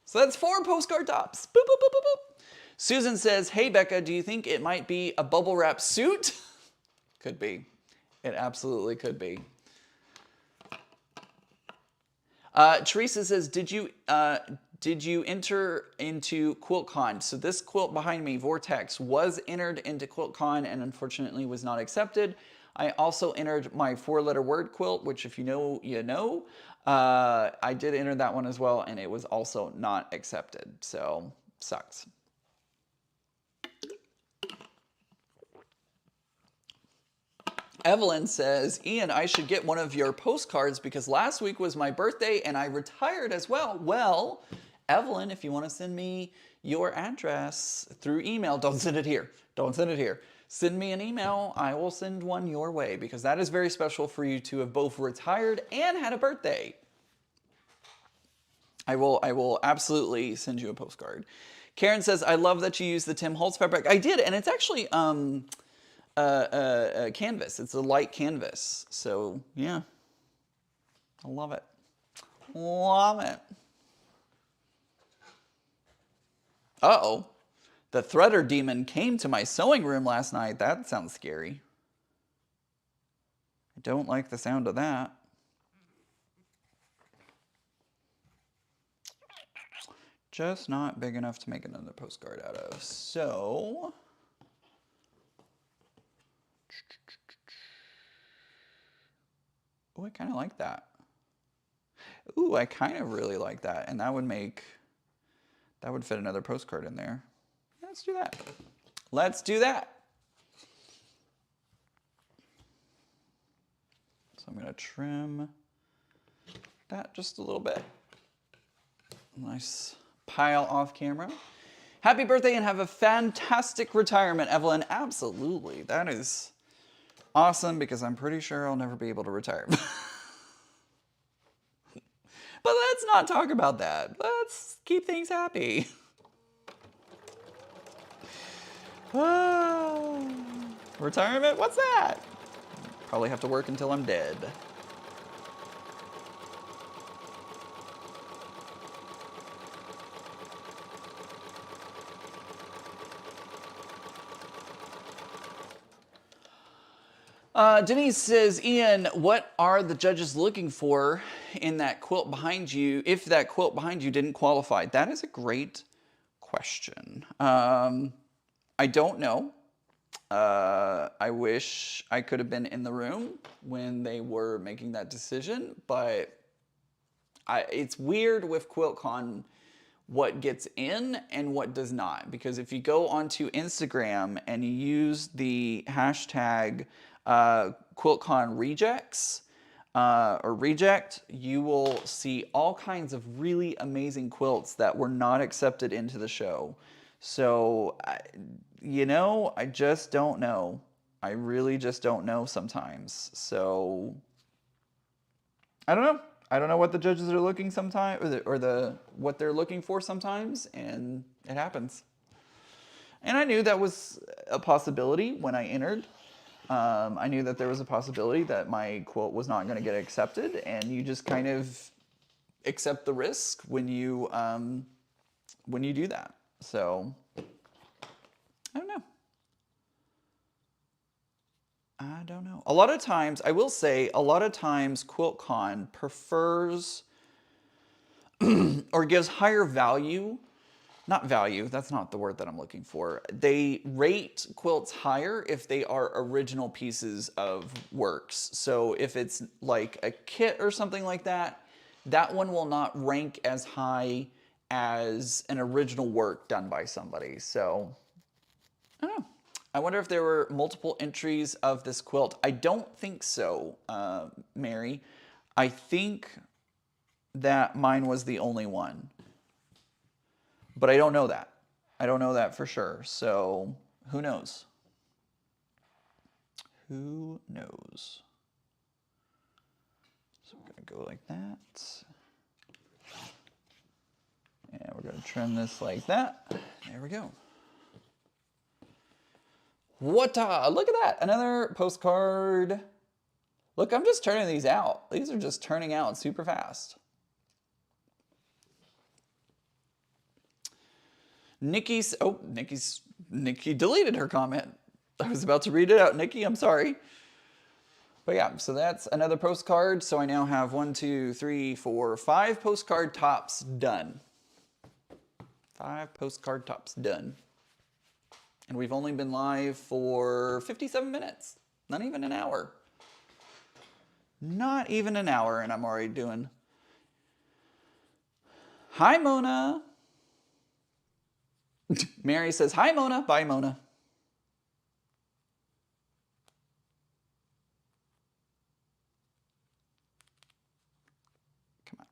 So that's 4 postcard tops. Boop, boop, boop, boop, boop. Susan says, hey, Becca, do you think it might be a bubble wrap suit? Could be. It absolutely could be. Teresa says, did you enter into QuiltCon? So this quilt behind me, Vortex, was entered into QuiltCon and unfortunately was not accepted. I also entered my 4-letter word quilt, which if you know, you know. I did enter that one as well, and it was also not accepted. So, sucks. Evelyn says, Ian, I should get one of your postcards because last week was my birthday and I retired as well. Well, Evelyn, if you want to send me your address through email, don't send it here. Don't send it here. Send me an email. I will send one your way because that is very special for you to have both retired and had a birthday. I will absolutely send you a postcard. Karen says, I love that you use the Tim Holtz fabric. I did, and it's actually a canvas. It's a light canvas. So, yeah. I love it. Love it. Uh-oh. The threader demon came to my sewing room last night. That sounds scary. I don't like the sound of that. Just not big enough to make another postcard out of. So, oh, I kind of like that. Ooh, I kind of really like that. And that would fit another postcard in there. Let's do that. Let's do that. So I'm going to trim that just a little bit. Nice pile off camera. Happy birthday and have a fantastic retirement, Evelyn. Absolutely. That is awesome because I'm pretty sure I'll never be able to retire. But let's not talk about that. Let's keep things happy. Retirement? What's that? Probably have to work until I'm dead. Denise says, Ian, what are the judges looking for in that quilt behind you if that quilt behind you didn't qualify? That is a great question. I don't know. I wish I could have been in the room when they were making that decision, but it's weird with QuiltCon what gets in and what does not. Because if you go onto Instagram and you use the hashtag QuiltCon rejects, or reject, you will see all kinds of really amazing quilts that were not accepted into the show. So, I just don't know. I really just don't know sometimes. So, I don't know. I don't know what the judges are looking sometimes, or what they're looking for sometimes, and it happens. And I knew that was a possibility when I entered. I knew that there was a possibility that my quilt was not going to get accepted, and you just kind of accept the risk when you do that. So I don't know. I don't know. A lot of times, I will say, a lot of times QuiltCon prefers or gives higher value. Not value, that's not the word that I'm looking for. They rate quilts higher if they are original pieces of works. So if it's like a kit or something like that, that one will not rank as high as an original work done by somebody. So, I don't know. I wonder if there were multiple entries of this quilt. I don't think so, Mary. I think that mine was the only one. But I don't know that. I don't know that for sure. So who knows? Who knows? So we're going to go like that. And we're going to trim this like that. There we go. Look at that. Another postcard. Look, I'm just turning these out. These are just turning out super fast. Nikki deleted her comment. I was about to read it out. Nikki, I'm sorry. But yeah, so that's another postcard. So I now have 5 postcard tops done. 5 postcard tops done. And we've only been live for 57 minutes. Not even an hour. Not even an hour, and I'm already doing. Hi, Mona. Mary says, hi, Mona. Bye, Mona. Come on.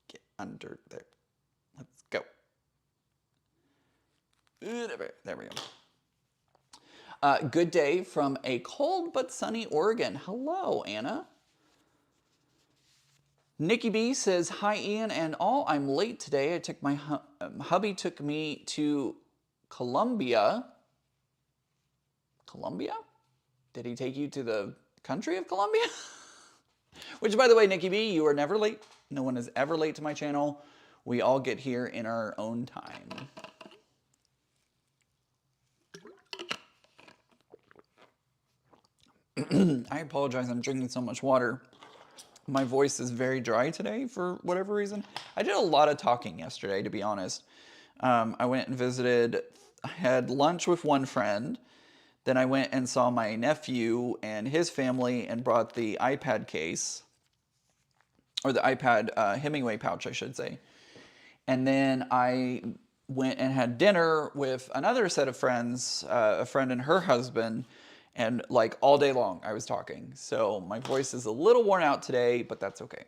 Get under there. Let's go. There we go. Good day from a cold but sunny Oregon. Hello, Anna. Nikki B says, hi, Ian and all. I'm late today. I took my hubby took me to Colombia. Colombia? Did he take you to the country of Colombia? Which, by the way, Nikki B, you are never late. No one is ever late to my channel. We all get here in our own time. I apologize. I'm drinking so much water. My voice is very dry today for whatever reason. I did a lot of talking yesterday, to be honest. I went and visited, I had lunch with one friend. Then I went and saw my nephew and his family and brought the iPad case, or the iPad Hemingway pouch, I should say. And then I went and had dinner with another set of friends, a friend and her husband, and like all day long I was talking. So my voice is a little worn out today, but that's okay.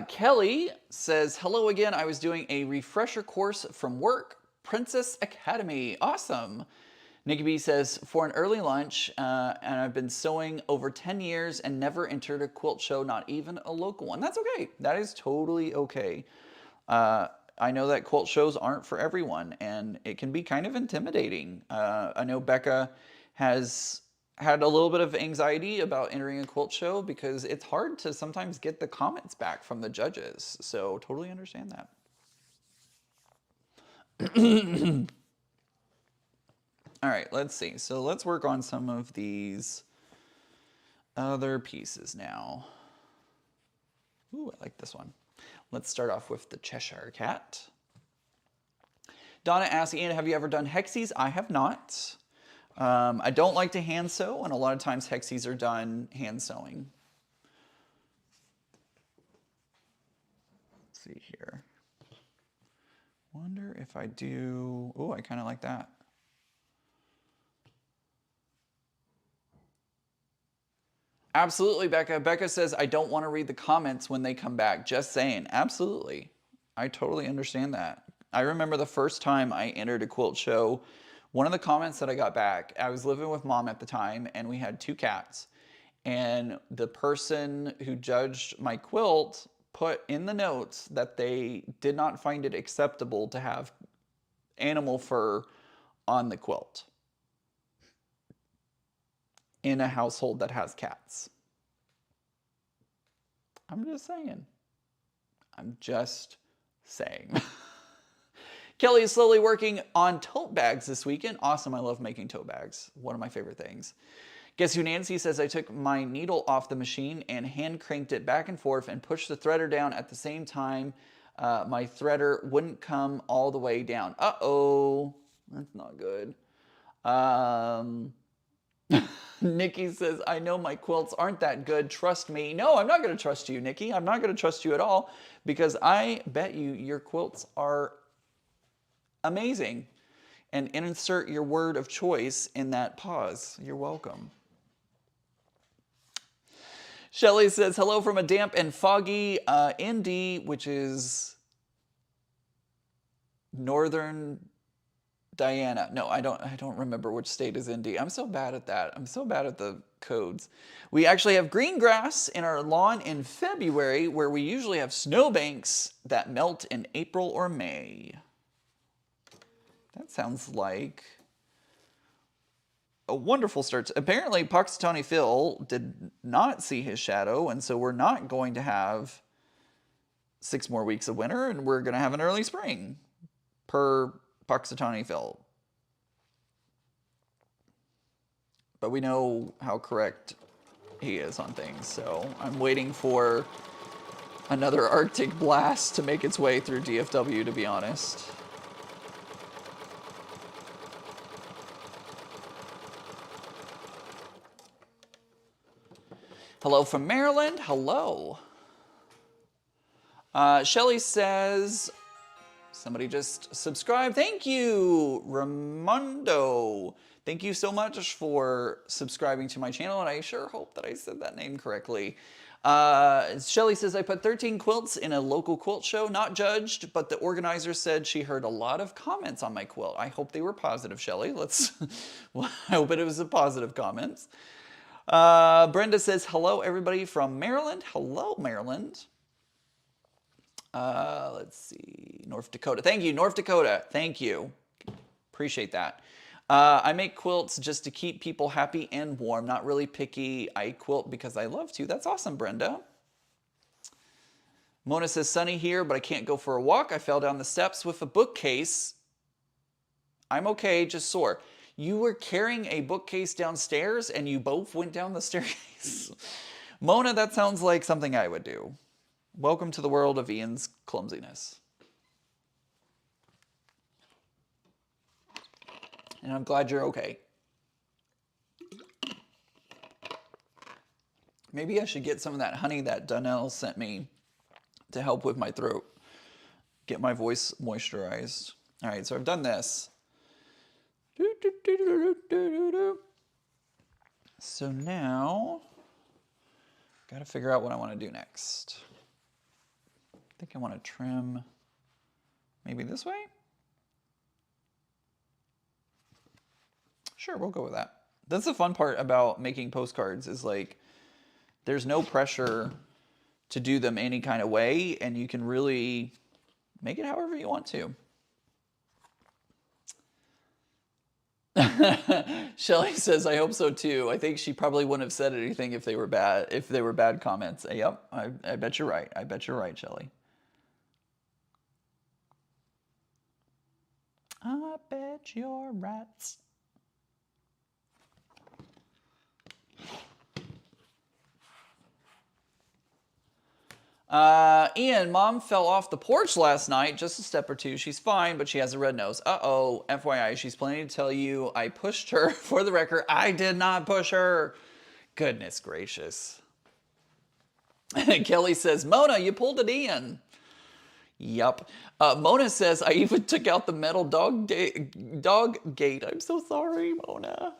Kelly says, hello again. I was doing a refresher course from work, Princess Academy. Awesome. Nikki B says, for an early lunch, and I've been sewing over 10 years and never entered a quilt show, not even a local one. That's okay. That is totally okay. I know that quilt shows aren't for everyone, and it can be kind of intimidating. I know Becca has had a little bit of anxiety about entering a quilt show because it's hard to sometimes get the comments back from the judges. So totally understand that. All right, let's see. So let's work on some of these other pieces now. Ooh, I like this one. Let's start off with the Cheshire Cat. Donna asks, Ian, have you ever done hexies? I have not. I don't like to hand sew, and a lot of times hexies are done hand sewing. Let's see here. Wonder if I do, oh, I kind of like that. Absolutely, Becca. Becca says, I don't want to read the comments when they come back. Just saying. Absolutely. I totally understand that. I remember the first time I entered a quilt show, one of the comments that I got back, I was living with mom at the time, and we had 2 cats. And the person who judged my quilt put in the notes that they did not find it acceptable to have animal fur on the quilt in a household that has cats. I'm just saying. I'm just saying. Kelly is slowly working on tote bags this weekend. Awesome. I love making tote bags. One of my favorite things. Guess who Nancy says, I took my needle off the machine and hand cranked it back and forth and pushed the threader down at the same time. My threader wouldn't come all the way down. Uh-oh. That's not good. Nikki says, I know my quilts aren't that good. Trust me. No, I'm not going to trust you, Nikki. I'm not going to trust you at all because I bet you your quilts are amazing. And insert your word of choice in that pause. You're welcome. Shelly says, hello from a damp and foggy Indy, which is northern Diana. No, I don't remember which state is Indy. I'm so bad at that. I'm so bad at the codes. We actually have green grass in our lawn in February, where we usually have snowbanks that melt in April or May. That sounds like a wonderful start. Apparently, Puxatawny Phil did not see his shadow, and so we're not going to have 6 more weeks of winter, and we're going to have an early spring, per Puxatawny Phil. But we know how correct he is on things, so I'm waiting for another Arctic blast to make its way through DFW, to be honest. Hello from Maryland. Hello. Shelly says, somebody just subscribed. Thank you, Ramondo. Thank you so much for subscribing to my channel, and I sure hope that I said that name correctly. Shelly says, I put 13 quilts in a local quilt show, not judged, but the organizer said she heard a lot of comments on my quilt. I hope they were positive, Shelly. I hope it was a positive comments. Brenda says, hello, everybody from Maryland. Hello, Maryland. Let's see. North Dakota. Thank you, North Dakota. Thank you. Appreciate that. I make quilts just to keep people happy and warm. Not really picky. I quilt because I love to. That's awesome, Brenda. Mona says, sunny here, but I can't go for a walk. I fell down the steps with a bookcase. I'm okay, just sore. You were carrying a bookcase downstairs and you both went down the staircase. Mona, that sounds like something I would do. Welcome to the world of Ian's clumsiness. And I'm glad you're okay. Maybe I should get some of that honey that Donnell sent me to help with my throat. Get my voice moisturized. All right, so I've done this. So now, got to figure out what I want to do next. I think I want to trim maybe this way. Sure, we'll go with that. That's the fun part about making postcards is like, there's no pressure to do them any kind of way, and you can really make it however you want to. Shelly says, I hope so too. I think she probably wouldn't have said anything if they were bad comments. Yep, I bet you're right. I bet you're right, Shelly. I bet you're right. Ian, Mom fell off the porch last night, just a step or two. She's fine, but she has a red nose. Uh-oh, FYI, she's planning to tell you I pushed her. For the record, I did not push her. Goodness gracious. Kelly says, Mona, you pulled it in. Yup. Mona says, I even took out the metal dog gate. I'm so sorry, Mona.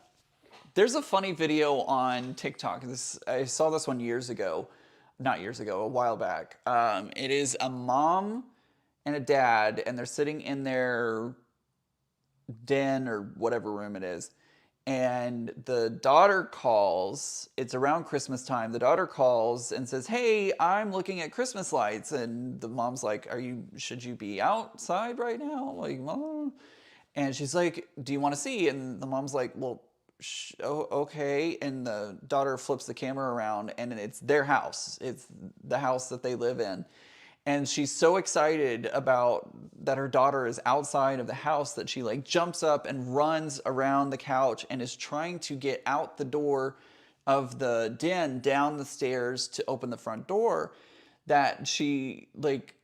There's a funny video on TikTok. I saw this one years ago. Not years ago, a while back. It is a mom and a dad, and they're sitting in their den or whatever room it is. And the daughter calls, it's around Christmas time. The daughter calls and says, "Hey, I'm looking at Christmas lights." And the mom's like, should you be outside right now? Like, Mom? And she's like, "Do you want to see?" And the mom's like, "Well, okay." And the daughter flips the camera around, and it's their house. It's the house that they live in. And she's so excited about that her daughter is outside of the house that she like jumps up and runs around the couch and is trying to get out the door of the den, down the stairs to open the front door, that she like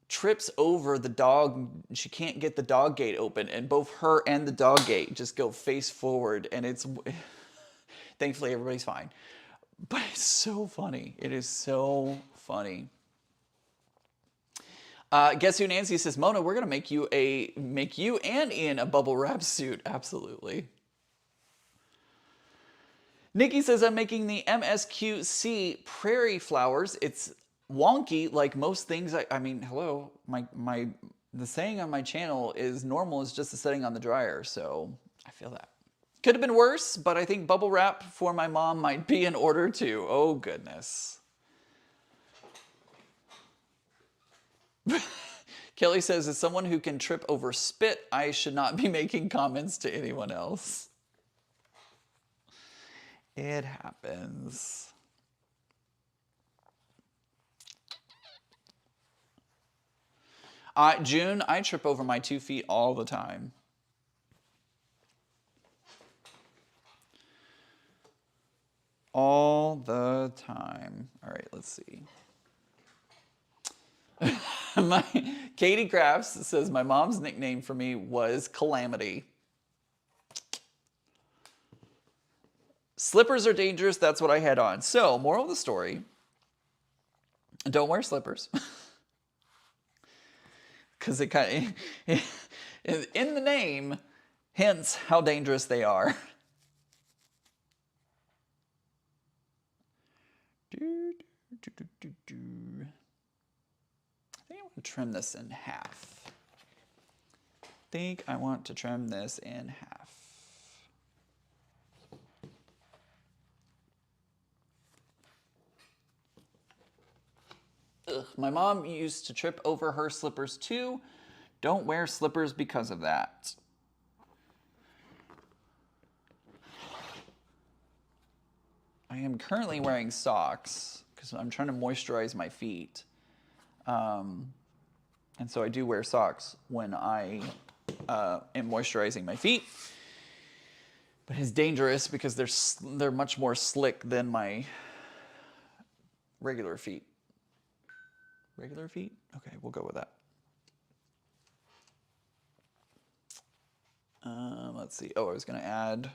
trips over the dog. She can't get the dog gate open, and both her and the dog gate just go face forward, and it's thankfully everybody's fine. But it's so funny. It is so funny. Guess who? Nancy says, "Mona, we're gonna make you and Ian a bubble wrap suit." Absolutely. Nikki says, "I'm making the MSQC prairie flowers. It's wonky like most things. I mean, hello, the saying on my channel is normal is just the setting on the dryer, so I feel that. Could have been worse, but I think bubble wrap for my mom might be in order too. Oh goodness." Kelly says, "As someone who can trip over spit, I should not be making comments to anyone else." It happens. June, I trip over my 2 feet all the time. All the time. All right, let's see. Katie Crafts says, "My mom's nickname for me was Calamity." Slippers are dangerous. That's what I had on. So, moral of the story, don't wear slippers. Because it kind of, in the name, hence how dangerous they are. I think I want to trim this in half. Ugh, my mom used to trip over her slippers too. Don't wear slippers because of that. I am currently wearing socks because I'm trying to moisturize my feet. And so I do wear socks when I am moisturizing my feet. But it's dangerous because they're much more slick than my regular feet. Regular feet? Okay, we'll go with that. Let's see. Oh, I was going to add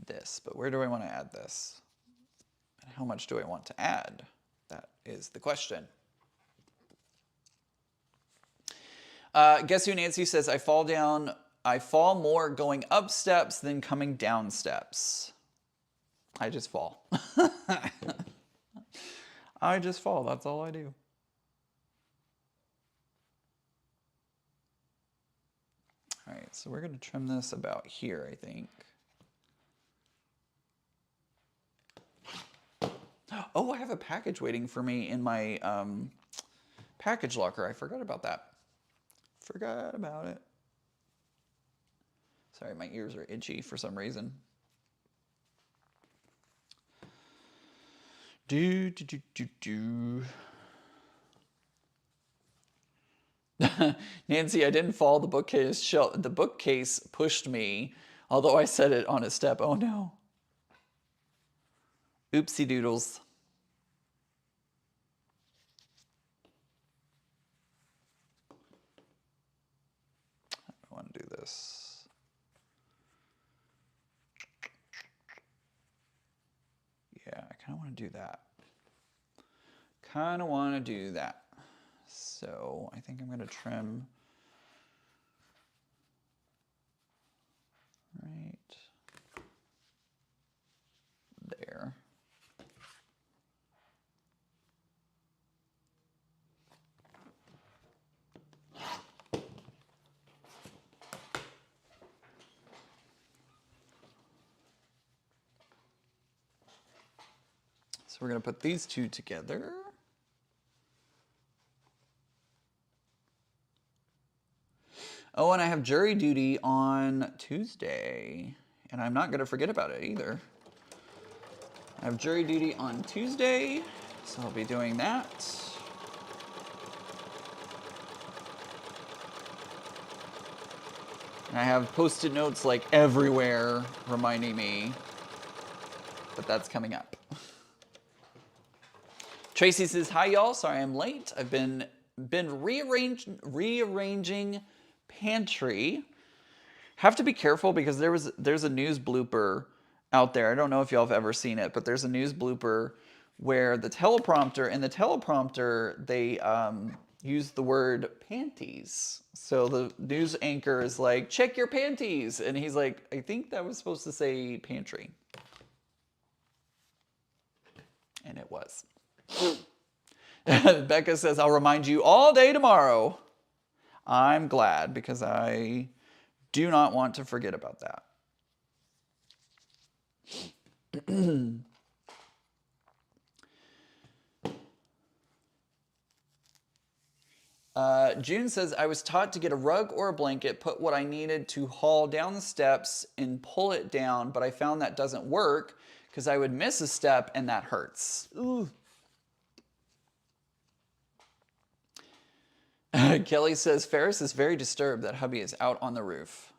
this, but where do I want to add this? And how much do I want to add? That is the question. Guess who? Nancy says, I fall more going up steps than coming down steps. I just fall. I just fall. That's all I do. All right, so we're going to trim this about here, I think. Oh, I have a package waiting for me in my package locker. I forgot about that. Forgot about it. Sorry, my ears are itchy for some reason. Nancy, I didn't fall. The bookcase pushed me, although I set it on a step. Oh no. Oopsie doodles. I want to do this. Yeah, I kind of want to do that. So I think I'm going to trim right So we're going to put these two together. Oh, and I have jury duty on Tuesday. And I'm not going to forget about it either. I have jury duty on Tuesday, so I'll be doing that. And I have Post-it notes like everywhere reminding me that that's coming up. Tracy says, hi y'all, sorry I'm late. I've been rearranging pantry. Have to be careful because there's a news blooper out there. I don't know if y'all have ever seen it, but there's a news blooper where in the teleprompter, they use the word panties. So the news anchor is like, check your panties. And he's like, I think that was supposed to say pantry. And it was. Becca says, I'll remind you all day tomorrow. I'm glad because I do not want to forget about that. June says, I was taught to get a rug or a blanket, put what I needed to haul down the steps and pull it down, but I found that doesn't work because I would miss a step and that hurts. Ooh. Kelly says, Ferris is very disturbed that hubby is out on the roof.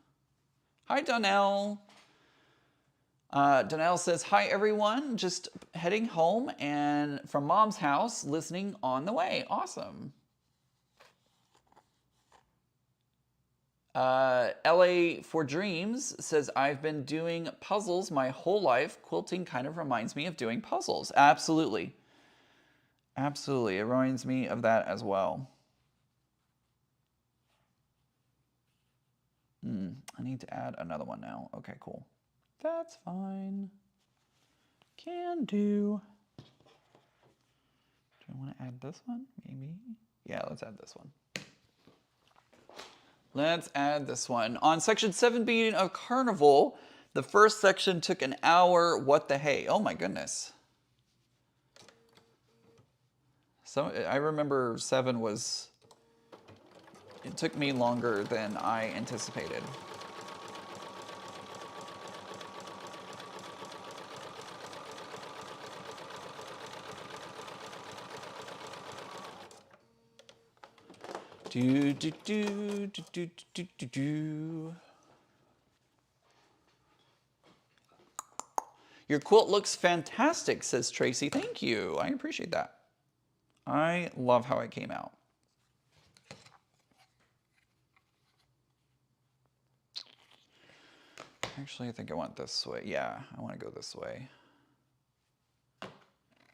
Hi, Donnell. Donnell says, hi, everyone. Just heading home and from mom's house, listening on the way. Awesome. LA for Dreams says, I've been doing puzzles my whole life. Quilting kind of reminds me of doing puzzles. Absolutely. Absolutely. It reminds me of that as well. I need to add another one now. Okay, cool. That's fine. Can do. Do I want to add this one? Maybe. Yeah, let's add this one. Let's add this one. On section 7B of Carnival, the first section took an hour. What the hey? Oh my goodness. So I remember 7 was... It took me longer than I anticipated. Do, do, do, do, do, do, do, do. Your quilt looks fantastic, says Tracy. Thank you. I appreciate that. I love how it came out. Actually, I think I want this way. Yeah, I want to go this way.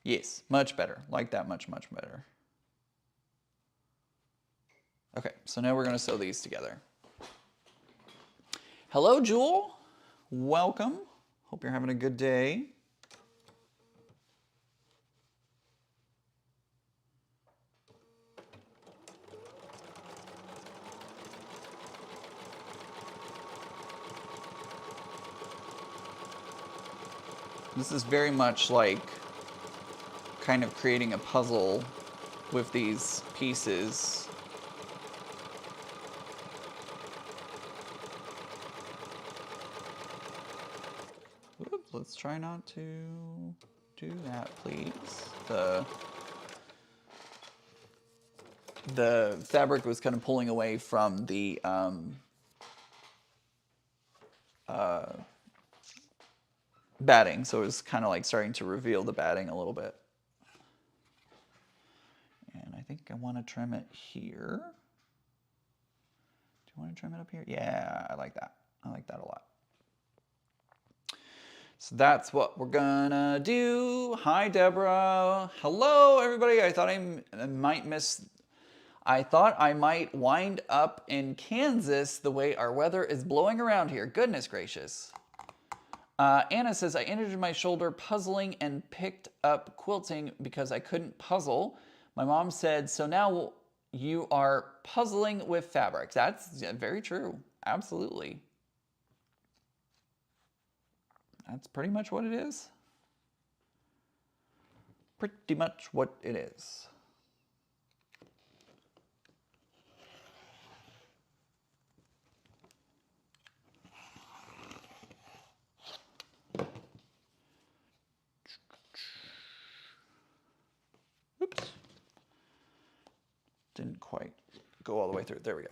Yes, much better. Like that much, much better. Okay, so now we're going to sew these together. Hello, Jewel. Welcome. Hope you're having a good day. This is very much like kind of creating a puzzle with these pieces. Oops, let's try not to do that, please. The fabric was kind of pulling away from the batting, so it was kind of like starting to reveal the batting a little bit. And I think I want to trim it here. Do you want to trim it up here? Yeah, I like that. I like that a lot. So that's what we're gonna do. Hi, Deborah. Hello, everybody. I thought I might wind up in Kansas the way our weather is blowing around here. Goodness gracious. Anna says, I injured my shoulder puzzling and picked up quilting because I couldn't puzzle. My mom said, so now you are puzzling with fabric. That's very true. Absolutely. That's pretty much what it is. pretty much what it is. Oops. Didn't quite go all the way through. There we go.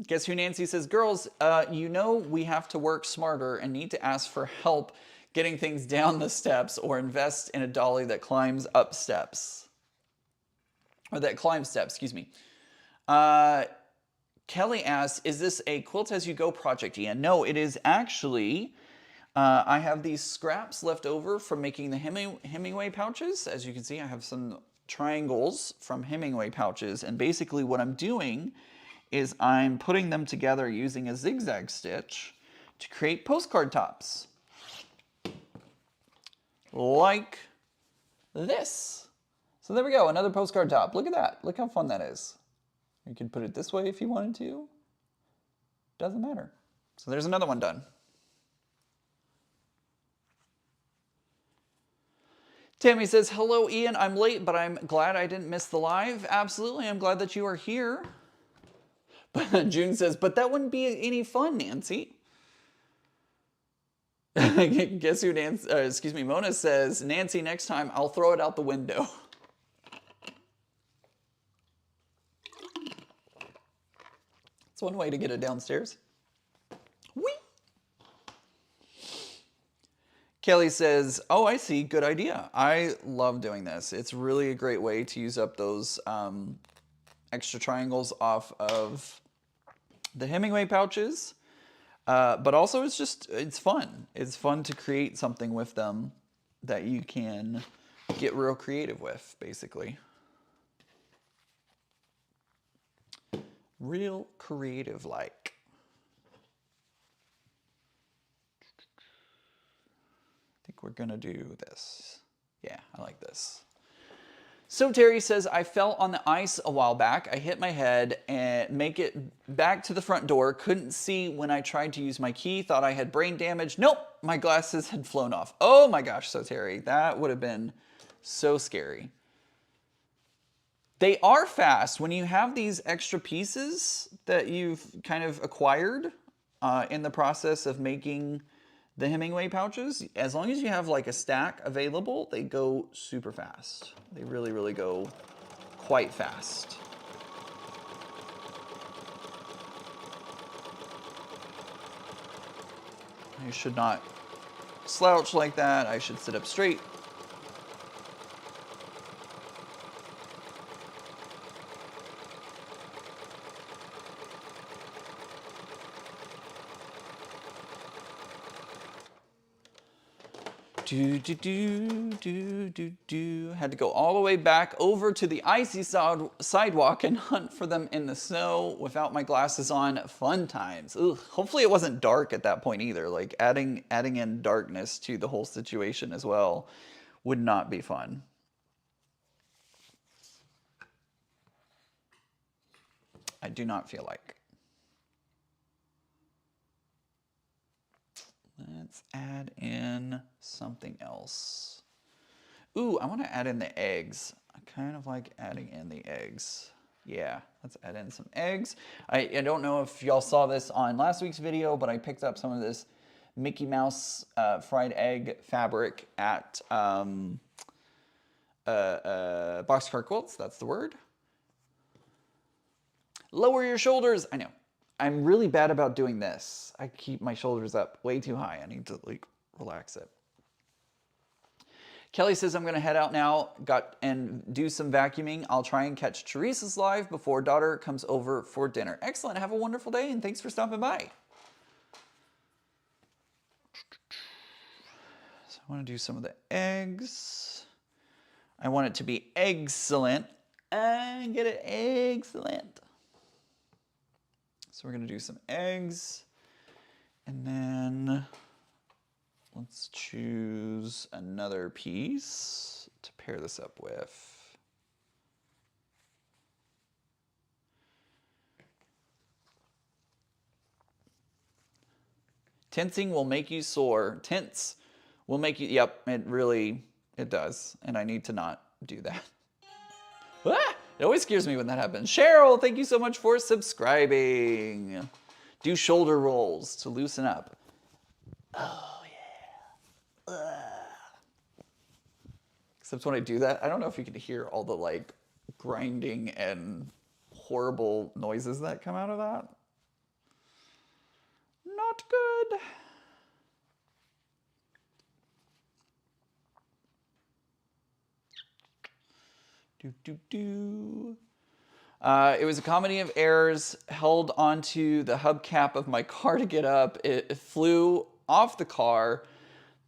Guess who Nancy says, girls, you know we have to work smarter and need to ask for help getting things down the steps or invest in a dolly that climbs up steps. Or that climbs steps, excuse me. Kelly asks, is this a Quilt As You Go project, Ian? No, it is actually, I have these scraps left over from making the Hemingway pouches. As you can see, I have some triangles from Hemingway pouches. And basically what I'm doing is I'm putting them together using a zigzag stitch to create postcard tops. Like this. So there we go, another postcard top. Look at that, look how fun that is. You can put it this way if you wanted to. Doesn't matter. So there's another one done. Tammy says, hello Ian, I'm late, but I'm glad I didn't miss the live. Absolutely, I'm glad that you are here. But June says, but that wouldn't be any fun, Nancy. Guess who Nancy, Mona says, Nancy, next time I'll throw it out the window. It's one way to get it downstairs. Whee! Kelly says, oh, I see, good idea. I love doing this. It's really a great way to use up those extra triangles off of the Hemingway pouches. But also it's fun. It's fun to create something with them that you can get real creative with, basically. Real creative like. I think we're gonna do this. Yeah, I like this. So Terry says, I fell on the ice a while back. I hit my head and make it back to the front door. Couldn't see when I tried to use my key. Thought I had brain damage. Nope, my glasses had flown off. Oh my gosh, so Terry, that would have been so scary. They are fast. When you have these extra pieces that you've kind of acquired in the process of making the Hemingway pouches, as long as you have like a stack available, they go super fast. They really, really go quite fast. I should not slouch like that. I should sit up straight. Had to go all the way back over to the icy sidewalk and hunt for them in the snow without my glasses on. Fun times. Ugh. Hopefully it wasn't dark at that point either. Like adding in darkness to the whole situation as well would not be fun. I do not feel like. Let's add in something else. Ooh, I want to add in the eggs. I kind of like adding in the eggs. Yeah, let's add in some eggs. I don't know if y'all saw this on last week's video, but I picked up some of this Mickey Mouse fried egg fabric at Boxcar Quilts. That's the word. Lower your shoulders. I know. I'm really bad about doing this. I keep my shoulders up way too high. I need to like relax it. Kelly says, I'm gonna head out now and do some vacuuming. I'll try and catch Teresa's live before daughter comes over for dinner. Excellent, have a wonderful day and thanks for stopping by. So I wanna do some of the eggs. I want it to be excellent. And get it excellent. So we're gonna do some eggs and then let's choose another piece to pair this up with. Tensing will make you sore. Tense will make you, yep, it does. And I need to not do that. Ah, it always scares me when that happens. Cheryl, thank you so much for subscribing. Do shoulder rolls to loosen up. Oh, yeah. Except when I do that, I don't know if you can hear all the like grinding and horrible noises that come out of that. Not good. It was a comedy of errors. Held onto the hubcap of my car to get up. It flew off the car.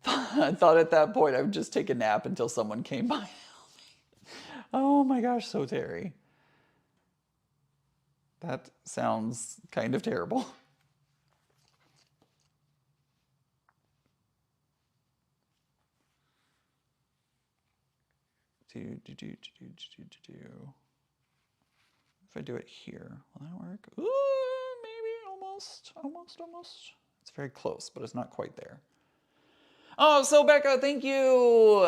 I thought at that point I would just take a nap until someone came by. Oh my gosh, so Terry. That sounds kind of terrible. If I do it here, will that work? Ooh, maybe, almost. It's very close, but it's not quite there. Oh, so Becca, thank you.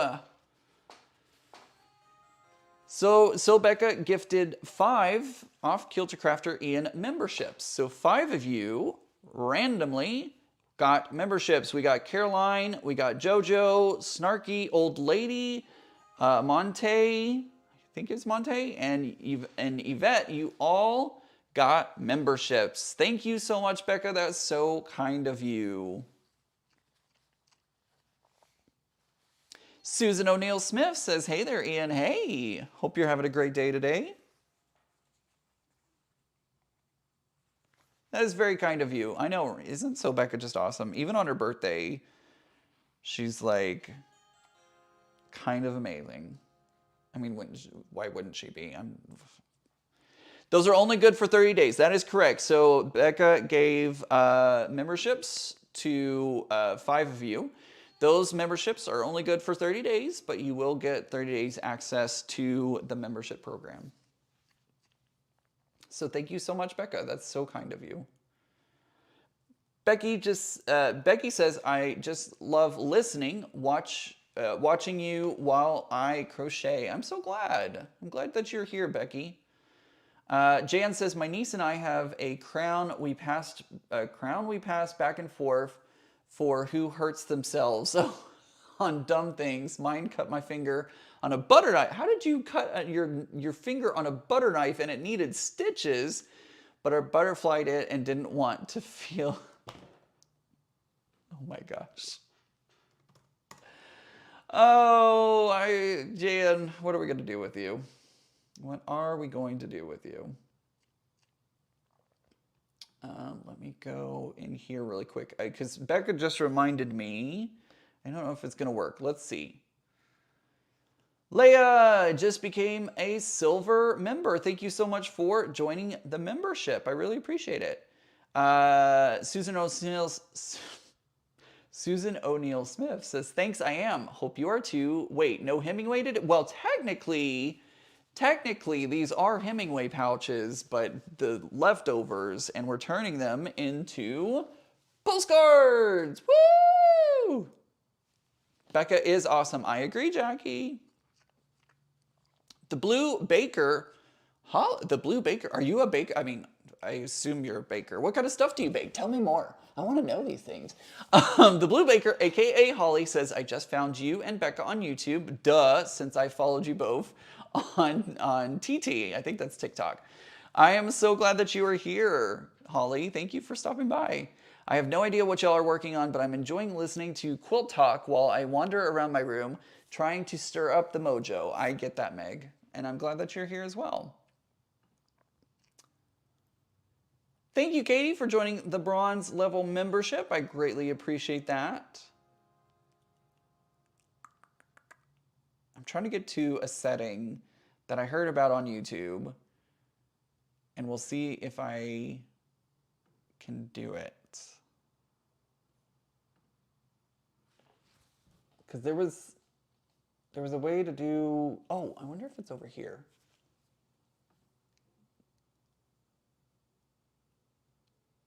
So Becca gifted 5 off Kilter Crafter in memberships. So 5 of you randomly got memberships. We got Caroline, we got Jojo, Snarky Old Lady, Monte, I think it's Monte, and Yvette. You all got memberships. Thank you so much, Becca. That's so kind of you. Susan O'Neill Smith says, hey there, Ian. Hey, hope you're having a great day today. That is very kind of you. I know, isn't So Becca just awesome? Even on her birthday, she's like kind of amazing. I mean, why wouldn't she be? Those are only good for 30 days. That is correct. So Becca gave memberships to 5 of you. Those memberships are only good for 30 days, but you will get 30 days access to the membership program. So thank you so much, Becca. That's so kind of you. Becky says, I just love listening, watching you while I crochet. I'm so glad. I'm glad that you're here, Becky. Jan says, my niece and I have a crown we pass back and forth for who hurts themselves on dumb things. Mine cut my finger on a butter knife. How did you cut your finger on a butter knife and it needed stitches, but I butterflied it and didn't want to feel... Oh my gosh. Oh, Jan, what are we going to do with you? What are we going to do with you? Let me go in here really quick, because Becca just reminded me. I don't know if it's going to work. Let's see. Leia just became a silver member. Thank you so much for joining the membership. I really appreciate it. Susan O'Neill Smith says, thanks, I am. Hope you are too. Wait, no Hemingway did it? Well, technically, these are Hemingway pouches, but the leftovers, and we're turning them into postcards. Woo! Becca is awesome. I agree, Jackie. The Blue Baker. The Blue Baker. Are you a baker? I mean, I assume you're a baker. What kind of stuff do you bake? Tell me more. I want to know these things. The Blue Baker, aka Holly, says, I just found you and Becca on YouTube. Duh, since I followed you both on TT. I think that's TikTok. I am so glad that you are here, Holly. Thank you for stopping by. I have no idea what y'all are working on, but I'm enjoying listening to Quilt Talk while I wander around my room trying to stir up the mojo. I get that, Meg. And I'm glad that you're here as well. Thank you, Katie, for joining the bronze level membership. I greatly appreciate that. I'm trying to get to a setting that I heard about on YouTube, and we'll see if I can do it. Because there was a way to do, oh, I wonder if it's over here.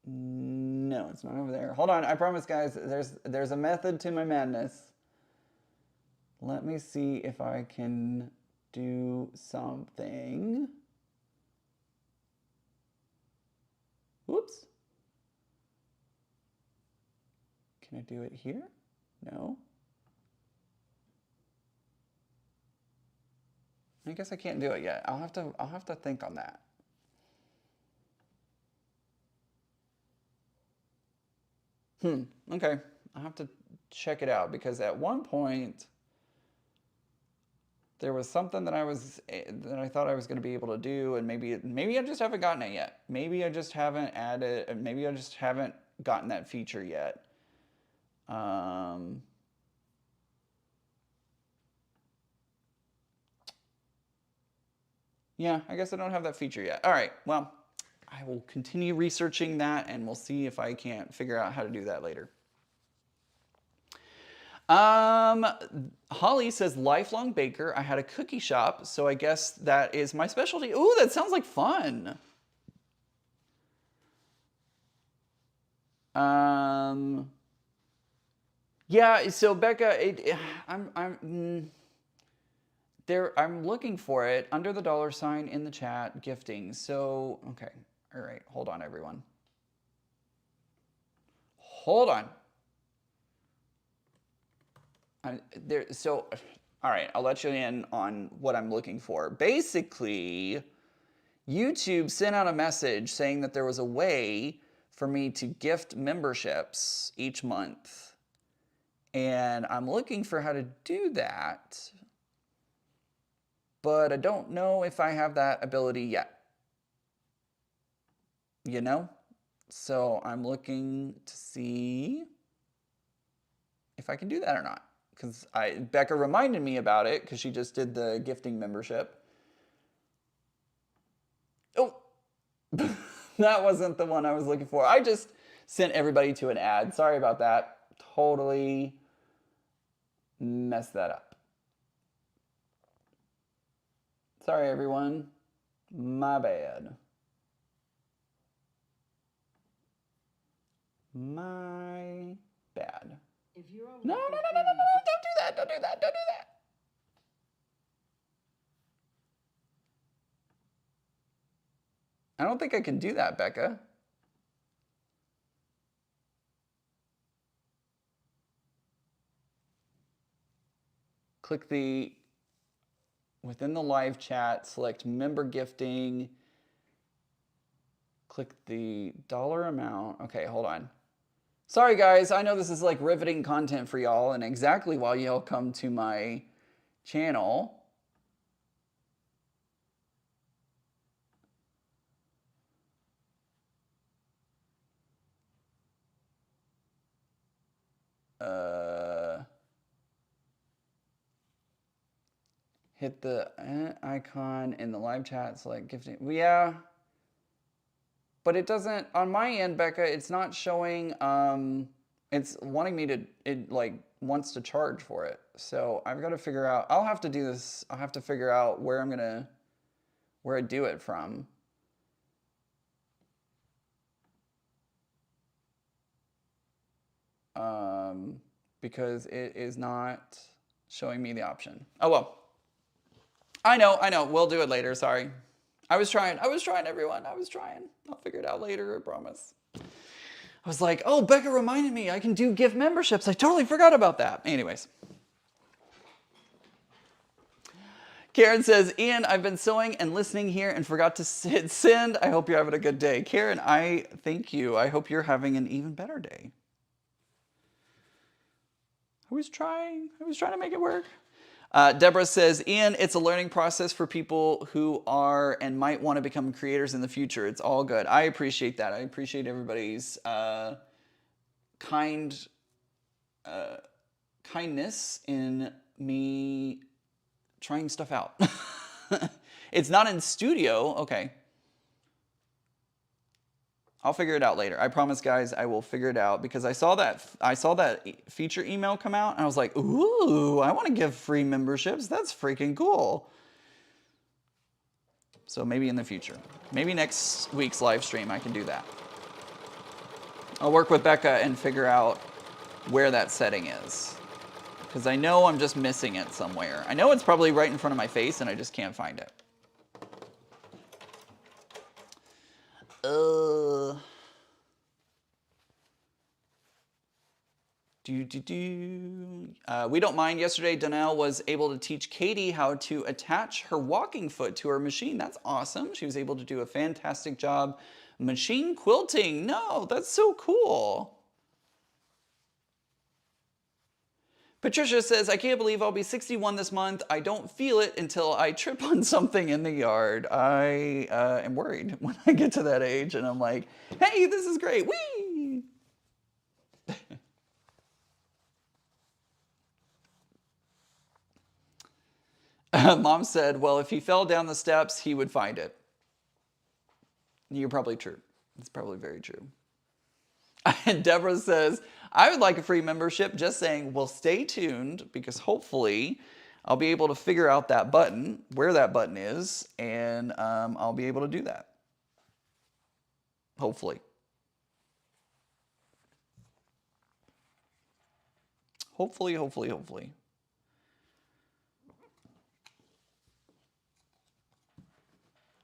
No, No, it's not over there. Hold on, I promise, guys, there's a method to my madness. Let me see if I can do something. Whoops. Can I do it here? No. I guess I can't do it yet. I'll have to think on that. Okay. I'll have to check it out because at one point there was something that I thought I was going to be able to do, and maybe I just haven't gotten it yet. Maybe I just haven't added. Maybe I just haven't gotten that feature yet. Yeah, I guess I don't have that feature yet. All right, well, I will continue researching that, and we'll see if I can't figure out how to do that later. Holly says, lifelong baker. I had a cookie shop, so I guess that is my specialty. Ooh, that sounds like fun. Yeah, so Becca, I'm looking for it under the $ in the chat, gifting. So, okay. All right, hold on, everyone. Hold on. All right, I'll let you in on what I'm looking for. Basically, YouTube sent out a message saying that there was a way for me to gift memberships each month. And I'm looking for how to do that. But I don't know if I have that ability yet. You know? So I'm looking to see if I can do that or not. Because Becca reminded me about it because she just did the gifting membership. Oh, that wasn't the one I was looking for. I just sent everybody to an ad. Sorry about that. Totally messed that up. Sorry, everyone. My bad. My bad.
If you're
No, don't do that, don't do that, don't do that. I don't think I can do that, Becca. Click within the live chat, select member gifting, click the $ amount. Okay, hold on. Sorry guys, I know this is like riveting content for y'all and exactly why y'all come to my channel. Hit the icon in the live chat, select gifting. Yeah. But it doesn't, on my end, Becca, it's not showing, it's wanting me to, it like wants to charge for it. So I've got to figure out, I'll have to do this, I'll have to figure out where where I do it from. Because it is not showing me the option. Oh, well. I know, we'll do it later, sorry. I was trying, everyone. I was trying. I'll figure it out later, I promise. I was like, oh, Becca reminded me I can do gift memberships. I totally forgot about that. Anyways. Karen says, Ian, I've been sewing and listening here and forgot to hit send. I hope you're having a good day. Karen, I thank you. I hope you're having an even better day. I was trying to make it work. Deborah says, Ian, it's a learning process for people who are and might want to become creators in the future. It's all good. I appreciate that. I appreciate everybody's kindness in me trying stuff out. It's not in studio. Okay. I'll figure it out later. I promise, guys, I will figure it out because I saw that feature email come out and I was like, ooh, I want to give free memberships. That's freaking cool. So maybe in the future, maybe next week's live stream, I can do that. I'll work with Becca and figure out where that setting is. Because I know I'm just missing it somewhere. I know it's probably right in front of my face and I just can't find it. We don't mind. Yesterday, Donnell was able to teach Katie how to attach her walking foot to her machine. That's awesome. She was able to do a fantastic job machine quilting. No, that's so cool. Patricia says, I can't believe I'll be 61 this month. I don't feel it until I trip on something in the yard. I am worried when I get to that age and I'm like, hey, this is great. Whee! Mom said, well, if he fell down the steps, he would find it. You're probably true. It's probably very true. And Deborah says, I would like a free membership. Just saying, well, stay tuned because hopefully I'll be able to figure out that button, where that button is, and I'll be able to do that. Hopefully. Hopefully, hopefully, hopefully.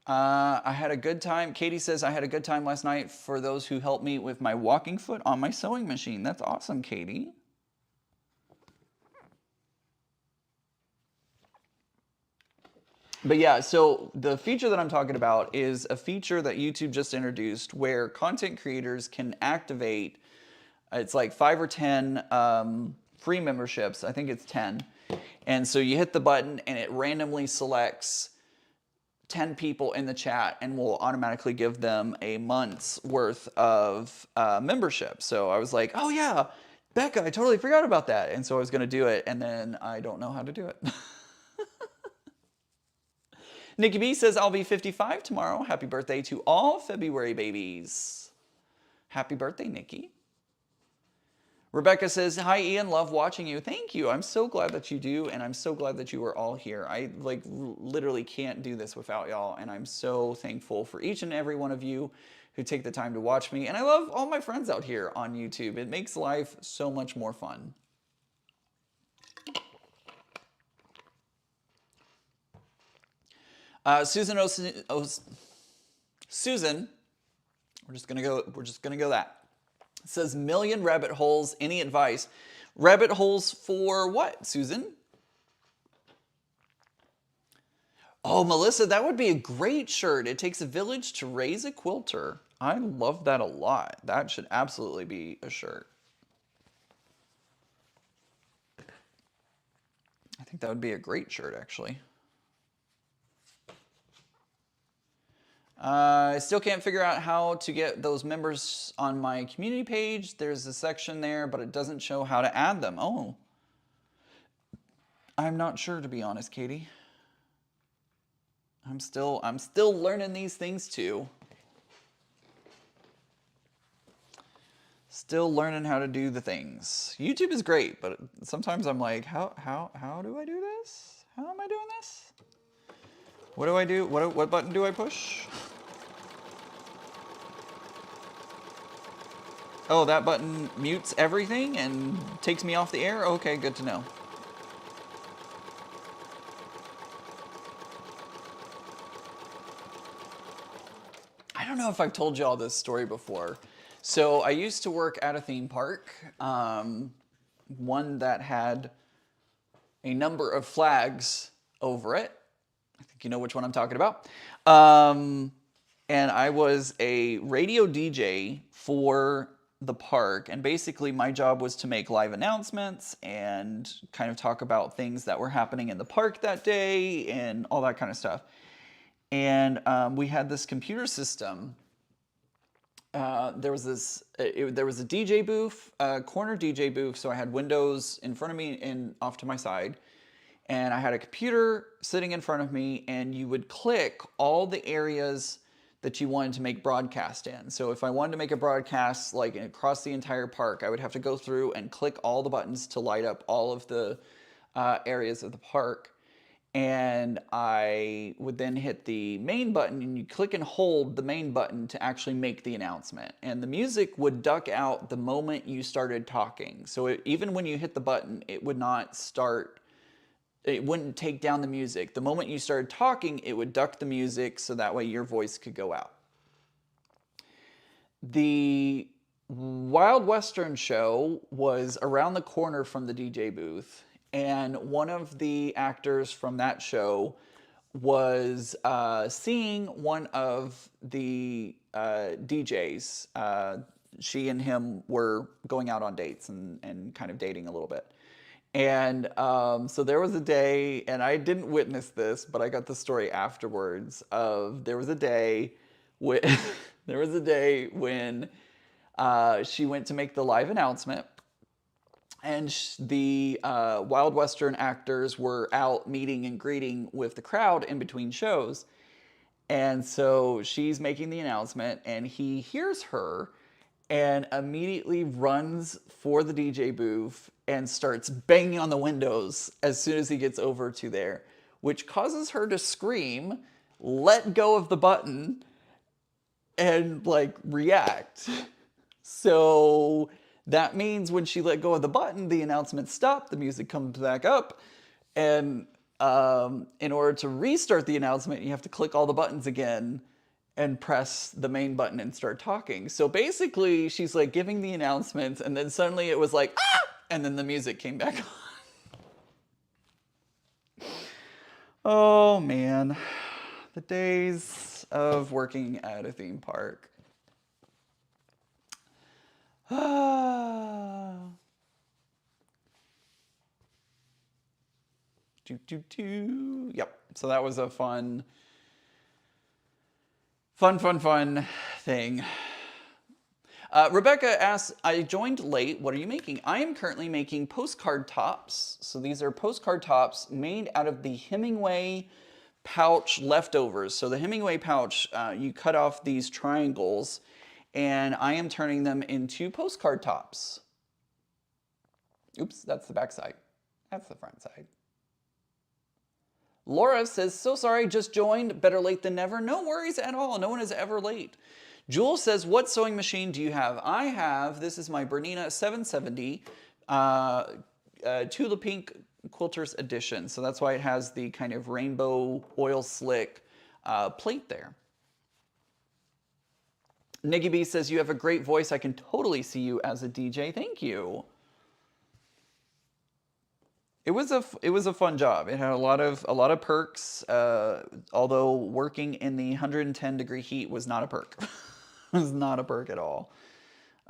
I had a good time. Katie says, I had a good time last night for those who helped me with my walking foot on my sewing machine. That's awesome, Katie. But yeah, so the feature that I'm talking about is a feature that YouTube just introduced where content creators can activate, it's like 5 or 10 free memberships. I think it's 10. And so you hit the button and it randomly selects 10 people in the chat and will automatically give them a month's worth of membership. So I was like, oh yeah, Becca, I totally forgot about that. And so I was going to do it and then I don't know how to do it. Nikki B says, I'll be 55 tomorrow. Happy birthday to all February babies. Happy birthday, Nikki. Rebecca says, hi, Ian, love watching you. Thank you. I'm so glad that you do, and I'm so glad that you are all here. I literally can't do this without y'all, and I'm so thankful for each and every one of you who take the time to watch me. And I love all my friends out here on YouTube. It makes life so much more fun. Susan, we're just gonna go that. It says, million rabbit holes, any advice? Rabbit holes for what, Susan? Oh, Melissa, that would be a great shirt. It takes a village to raise a quilter. I love that a lot. That should absolutely be a shirt. I think that would be a great shirt, actually. I still can't figure out how to get those members on my community page. There's a section there, but it doesn't show how to add them. Oh, I'm not sure, to be honest, Katie. I'm still learning these things too. Still learning how to do the things. YouTube is great, but sometimes I'm like, how do I do this? How am I doing this? What do I do? What button do I push? Oh, that button mutes everything and takes me off the air? Okay, good to know. I don't know if I've told you all this story before. So I used to work at a theme park, one that had a number of flags over it. I think you know which one I'm talking about. And I was a radio DJ for the park, and basically my job was to make live announcements and kind of talk about things that were happening in the park that day and all that kind of stuff. And we had this computer system. There was a DJ booth, a corner DJ booth, so I had windows in front of me and off to my side. And I had a computer sitting in front of me, and you would click all the areas that you wanted to make broadcast in. So if I wanted to make a broadcast like across the entire park, I would have to go through and click all the buttons to light up all of the areas of the park. and I would then hit the main button, and you click and hold the main button to actually make the announcement. And the music would duck out the moment you started talking. So even when you hit the button, it would not start, it wouldn't take down the music. The moment you started talking, it would duck the music so that way your voice could go out. The Wild Western show was around the corner from the DJ booth, and one of the actors from that show was seeing one of the DJs. She and him were going out on dates and kind of dating a little bit. And so there was a day, and I didn't witness this, but I got the story afterwards of there was a day when there was a day when she went to make the live announcement, and the Wild Western actors were out meeting and greeting with the crowd in between shows. And so she's making the announcement, and he hears her and immediately runs for the DJ booth and starts banging on the windows as soon as he gets over to there, which causes her to scream, let go of the button, and like react. So that means when she let go of the button, the announcement stopped, the music comes back up, and in order to restart the announcement, you have to click all the buttons again and press the main button and start talking. So basically, she's like giving the announcements, and then suddenly it was like, ah! And then the music came back on. Oh man, the days of working at a theme park. Yep. So that was a fun thing. Rebecca asks, I joined late. What are you making? I am currently making postcard tops. So these are postcard tops made out of the Hemingway pouch leftovers. So the Hemingway pouch, you cut off these triangles, and I am turning them into postcard tops. Oops, that's the back side. That's the front side. Laura says, so sorry, just joined. Better late than never. No worries at all. No one is ever late. Jules says, what sewing machine do you have? I have, this is my Bernina 770 Tula Pink Quilters edition. So that's why it has the kind of rainbow oil slick plate there. Niggy B says, you have a great voice. I can totally see you as a DJ. Thank you. It was a fun job. It had a lot of perks. Although working in the 110-degree heat was not a perk. It was not a perk at all.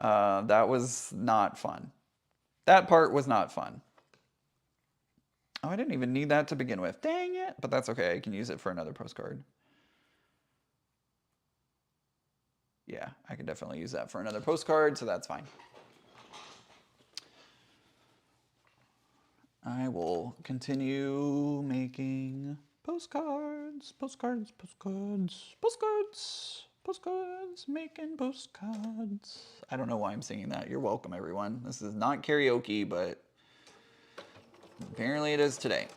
That was not fun. That part was not fun. Oh, I didn't even need that to begin with. Dang it! But that's okay. I can use it for another postcard. Yeah, I can definitely use that for another postcard, so that's fine. I will continue making postcards, making postcards. I don't know why I'm singing that. You're welcome, everyone. This is not karaoke, but apparently it is today.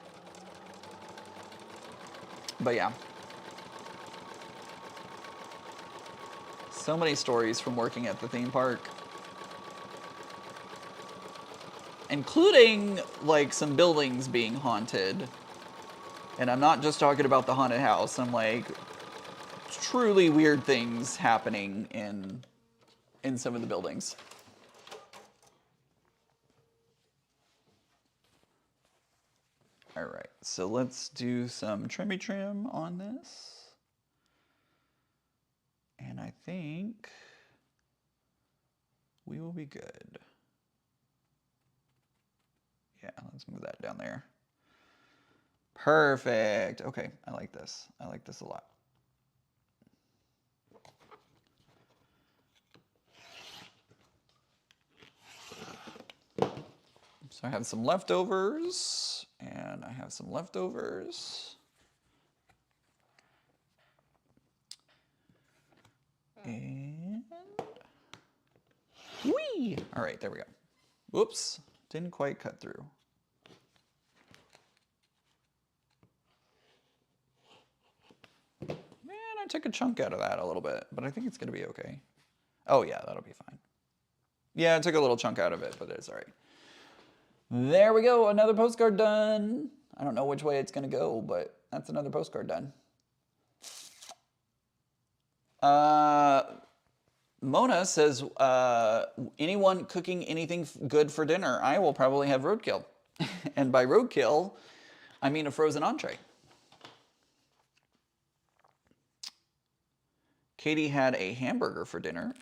But yeah. So many stories from working at the theme park. Including, like, some buildings being haunted. And I'm not just talking about the haunted house. I'm like, truly weird things happening in some of the buildings. All right, so let's do some trimmy trim on this. And I think we will be good. Yeah, let's move that down there. Perfect. Okay, I like this. I like this a lot. So I have some leftovers, and I have some leftovers. And whee! All right, there we go. Whoops, didn't quite cut through. I took a chunk out of that a little bit, but I think it's going to be okay. Oh yeah, that'll be fine. Yeah, I took a little chunk out of it, but it's all right. There we go, another postcard done. I don't know which way it's going to go, but that's another postcard done. Mona says, anyone cooking anything good for dinner? I will probably have roadkill. And by roadkill, I mean a frozen entree. Katie had a hamburger for dinner.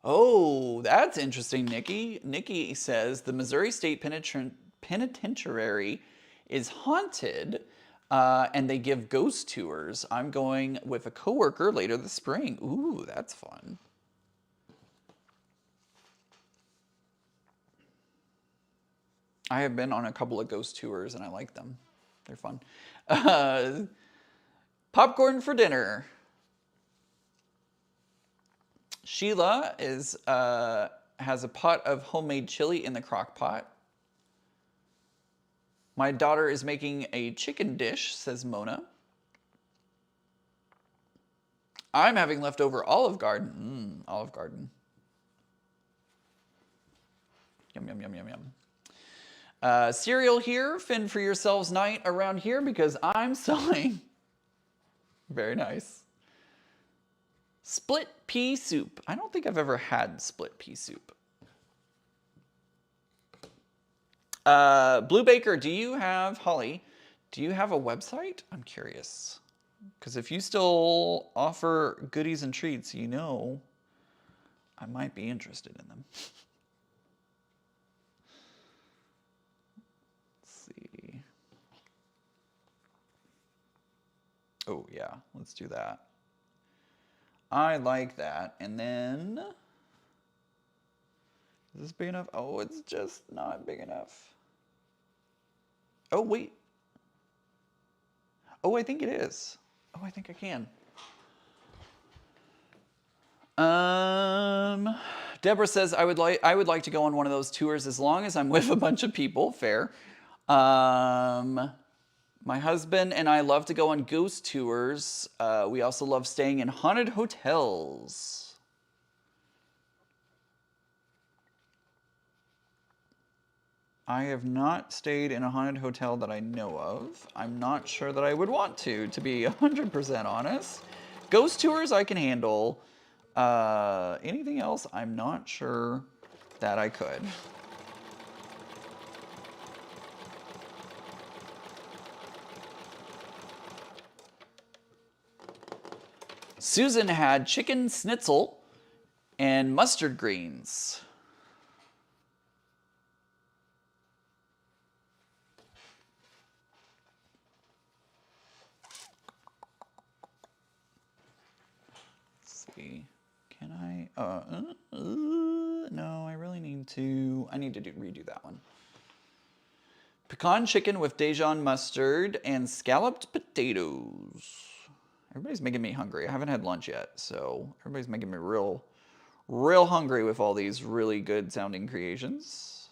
Oh, that's interesting, Nikki. Nikki says the Missouri State Penitentiary is haunted and they give ghost tours. I'm going with a coworker later this spring. Ooh, that's fun. I have been on a couple of ghost tours and I like them. They're fun. Popcorn for dinner. Sheila has a pot of homemade chili in the crock pot. My daughter is making a chicken dish, says Mona. I'm having leftover Olive Garden. Olive Garden. Yum, yum, yum, yum, yum. Cereal here. Fend for yourselves night around here because I'm selling. Very nice. Split pea soup. I don't think I've ever had split pea soup. Blue Baker, Holly, do you have a website? I'm curious. Because if you still offer goodies and treats, you know I might be interested in them. Let's see. Oh, yeah, let's do that. I like that. And then, is this big enough? Oh, it's just not big enough. Oh, wait. Oh, I think it is. Oh, I think I can. Deborah says, I would like to go on one of those tours as long as I'm with a bunch of people. Fair. My husband and I love to go on ghost tours. We also love staying in haunted hotels. I have not stayed in a haunted hotel that I know of. I'm not sure that I would want to be 100% honest. Ghost tours I can handle. Anything else, I'm not sure that I could. Susan had chicken schnitzel and mustard greens. Let's see. Can I? No, I really need to. I need to redo that one. Pecan chicken with Dijon mustard and scalloped potatoes. Everybody's making me hungry. I haven't had lunch yet, so everybody's making me real hungry with all these really good sounding creations.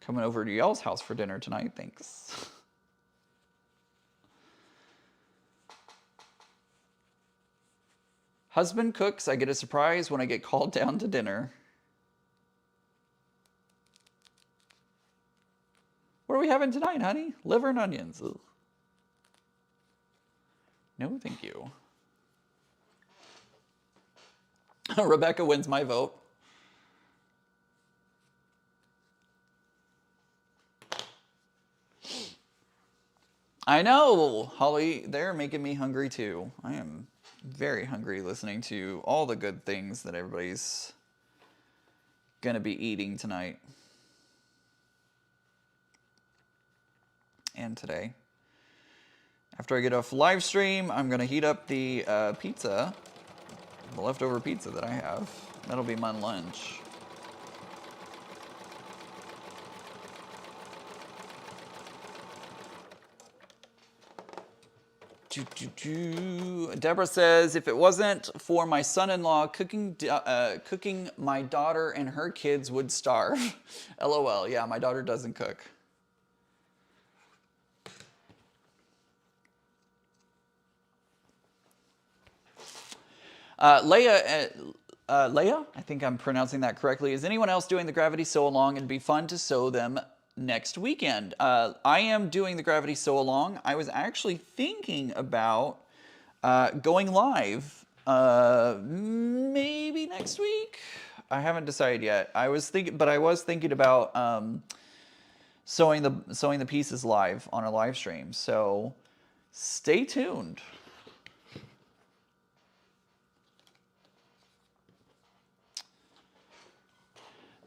Coming over to y'all's house for dinner tonight, thanks. Husband cooks, I get a surprise when I get called down to dinner. What are we having tonight, honey? Liver and onions. Ugh. No, thank you. Rebecca wins my vote. I know, Holly, they're making me hungry too. I am very hungry listening to all the good things that everybody's gonna be eating tonight. And today. After I get off live stream, I'm gonna heat up the pizza, the leftover pizza that I have. That'll be my lunch. Deborah says, if it wasn't for my son-in-law cooking, my daughter and her kids would starve. LOL. Yeah, my daughter doesn't cook. Leia, I think I'm pronouncing that correctly. Is anyone else doing the Gravity Sew Along? It'd be fun to sew them next weekend. I am doing the Gravity Sew Along. I was actually thinking about going live maybe next week. I haven't decided yet. I was thinking about sewing the pieces live on a live stream. So stay tuned.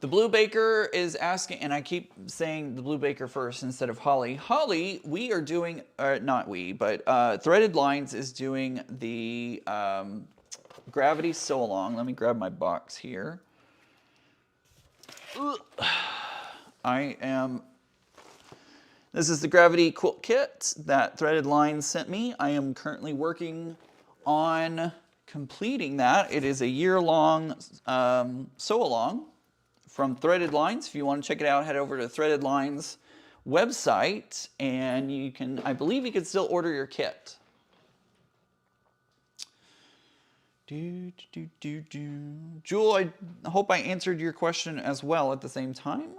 The Blue Baker is asking, and I keep saying the Blue Baker first instead of Holly. Holly, we are doing, not we, but Threaded Lines is doing the Gravity Sew Along. Let me grab my box here. This is the Gravity Quilt Kit that Threaded Lines sent me. I am currently working on completing that. It is a year-long sew-along from Threaded Lines. If you want to check it out, head over to Threaded Lines website, and you can, I believe you can still order your kit. Jewel, I hope I answered your question as well at the same time.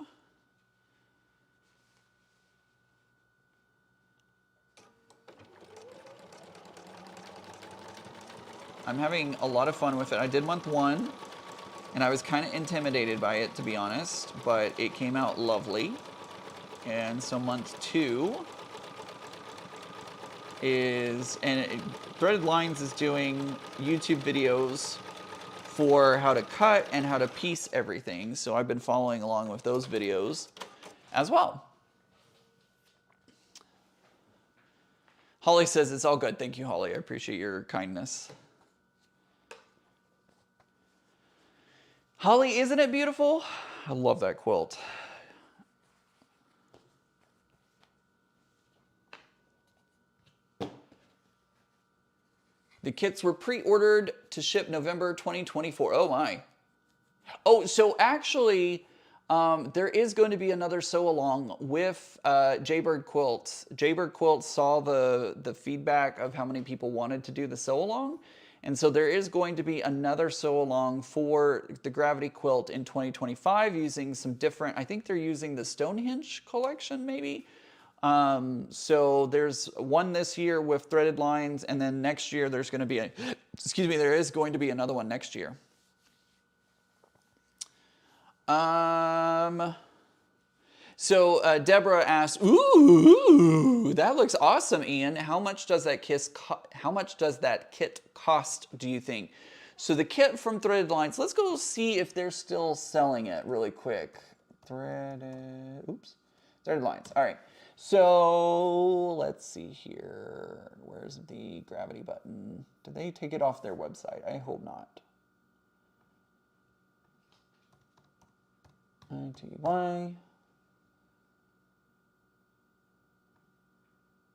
I'm having a lot of fun with it. I did month 1. And I was kind of intimidated by it, to be honest, but it came out lovely. And so month 2 is, Threaded Lines is doing YouTube videos for how to cut and how to piece everything. So I've been following along with those videos as well. Holly says it's all good. Thank you, Holly. I appreciate your kindness. Holly, isn't it beautiful? I love that quilt. The kits were pre-ordered to ship November 2024. Oh my. Oh, so actually, there is going to be another sew-along with Jaybird Quilts. Jaybird Quilts saw the feedback of how many people wanted to do the sew-along. And so there is going to be another sew-along for the Gravity Quilt in 2025 using some different, I think they're using the Stonehenge collection maybe. So there's one this year with Threaded Lines, and then next year there's going to be there is going to be another one next year. So Deborah asked, "Ooh, that looks awesome, Ian. How much does that kit cost, do you think?" So the kit from Threaded Lines, let's go see if they're still selling it really quick. Threaded Lines. All right. So let's see here. Where's the gravity button? Did they take it off their website? I hope not. ITY.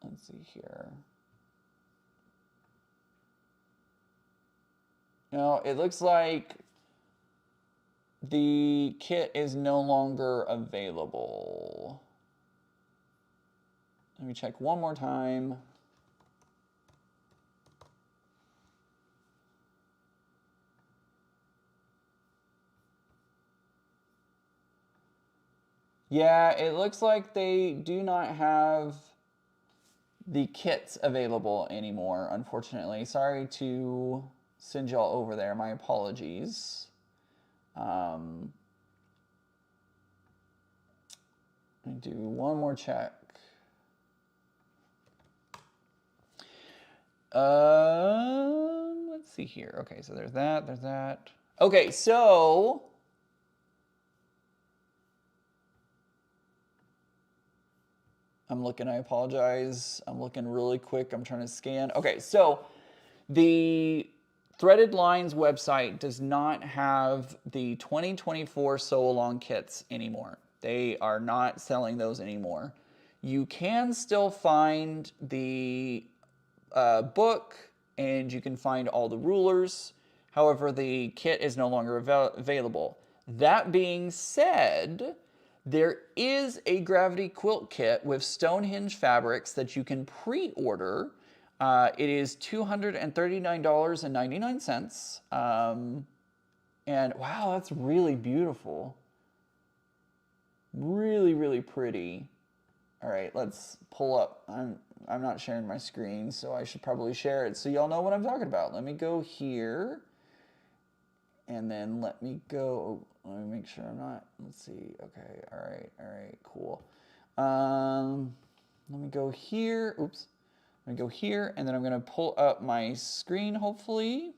Let's see here. No, it looks like the kit is no longer available. Let me check one more time. Yeah, it looks like they do not have the kits available anymore, unfortunately. Sorry to send y'all over there. My apologies. Let me do one more check. Let's see here. Okay, so there's that. Okay, so I'm looking, I apologize. I'm looking really quick. I'm trying to scan. Okay, so the Threaded Lines website does not have the 2024 sew-along kits anymore. They are not selling those anymore. You can still find the book, and you can find all the rulers. However, the kit is no longer available. That being said, there is a gravity quilt kit with Stonehenge fabrics that you can pre-order. It is $239.99. And wow, that's really beautiful. Really, really pretty. All right, let's pull up. I'm not sharing my screen, so I should probably share it so y'all know what I'm talking about. Let me go here. And then let me go, let me make sure I'm not, let's see, okay, all right, cool. Let me go here, oops. Let me go here, and then I'm gonna pull up my screen, hopefully.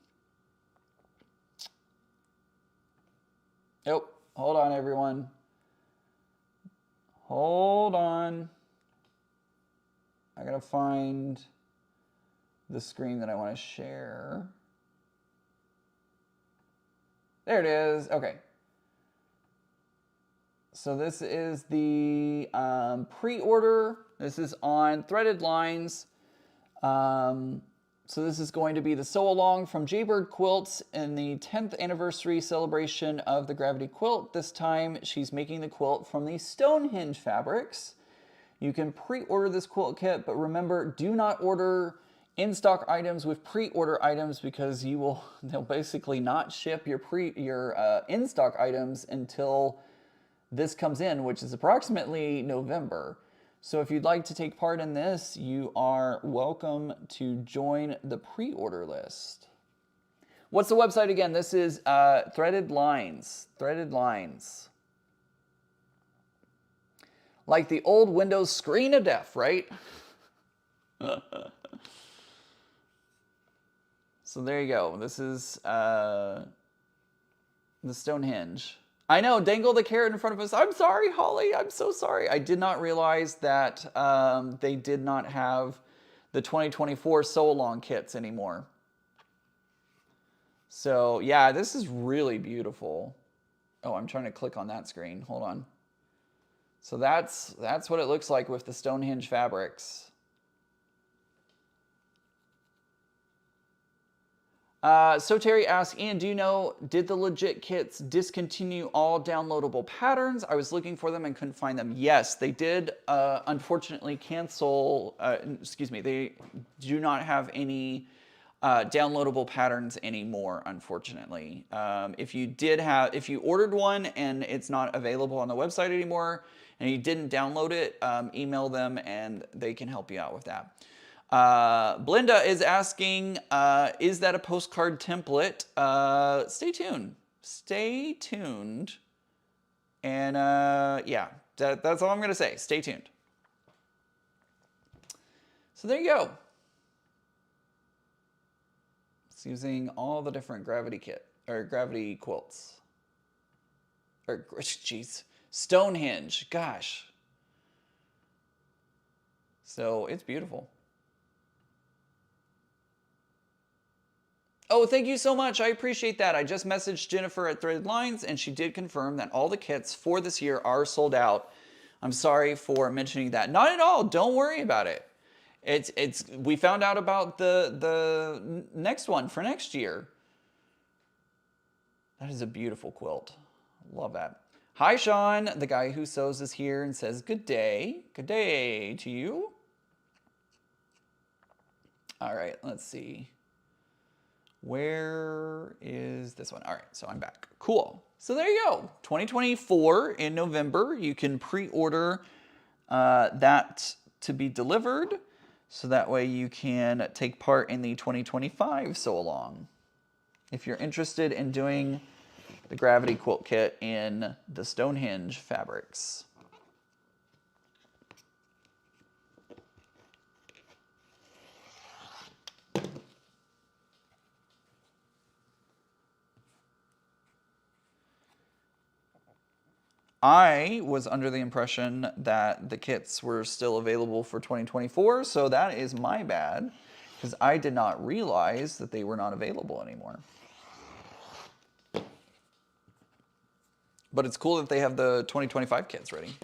Oh, hold on, everyone. Hold on. I gotta find the screen that I wanna share. There it is. Okay. So this is the pre-order. This is on Threaded Lines. So this is going to be the sew along from Jaybird Quilts in the 10th anniversary celebration of the Gravity Quilt. This time she's making the quilt from the Stonehenge fabrics. You can pre-order this quilt kit, but remember, do not order in-stock items with pre-order items because they'll basically not ship your in-stock items until this comes in, which is approximately November. So if you'd like to take part in this, you are welcome to join the pre-order list. What's the website again? This is Threaded Lines. Threaded Lines. Like the old Windows screen of death, right? So there you go. This is the Stonehenge. I know, dangle the carrot in front of us. I'm sorry, Holly. I'm so sorry. I did not realize that they did not have the 2024 sew-along kits anymore. So yeah, this is really beautiful. Oh, I'm trying to click on that screen. Hold on. So that's what it looks like with the Stonehenge fabrics. So Terry asks, Ian, do you know, did the Legit kits discontinue all downloadable patterns? I was looking for them and couldn't find them. Yes, they did unfortunately cancel, they do not have any downloadable patterns anymore, unfortunately. If you ordered one and it's not available on the website anymore and you didn't download it, email them and they can help you out with that. Blinda is asking, is that a postcard template? Stay tuned. Stay tuned. And yeah, that's all I'm going to say. Stay tuned. So there you go. It's using all the different gravity quilts. Or, jeez, Stonehenge. Gosh. So it's beautiful. Oh, thank you so much. I appreciate that. I just messaged Jennifer at Threaded Lines, and she did confirm that all the kits for this year are sold out. I'm sorry for mentioning that. Not at all. Don't worry about it. We found out about the next one for next year. That is a beautiful quilt. Love that. Hi, Sean. The guy who sews is here and says, good day. Good day to you. All right, let's see. Where is this one? All right, so I'm back. Cool. So there you go. 2024 in November. You can pre-order that to be delivered. So that way you can take part in the 2025 sew-along. If you're interested in doing the Gravity Quilt Kit in the Stonehenge fabrics. I was under the impression that the kits were still available for 2024, so that is my bad, because I did not realize that they were not available anymore. But it's cool that they have the 2025 kits ready.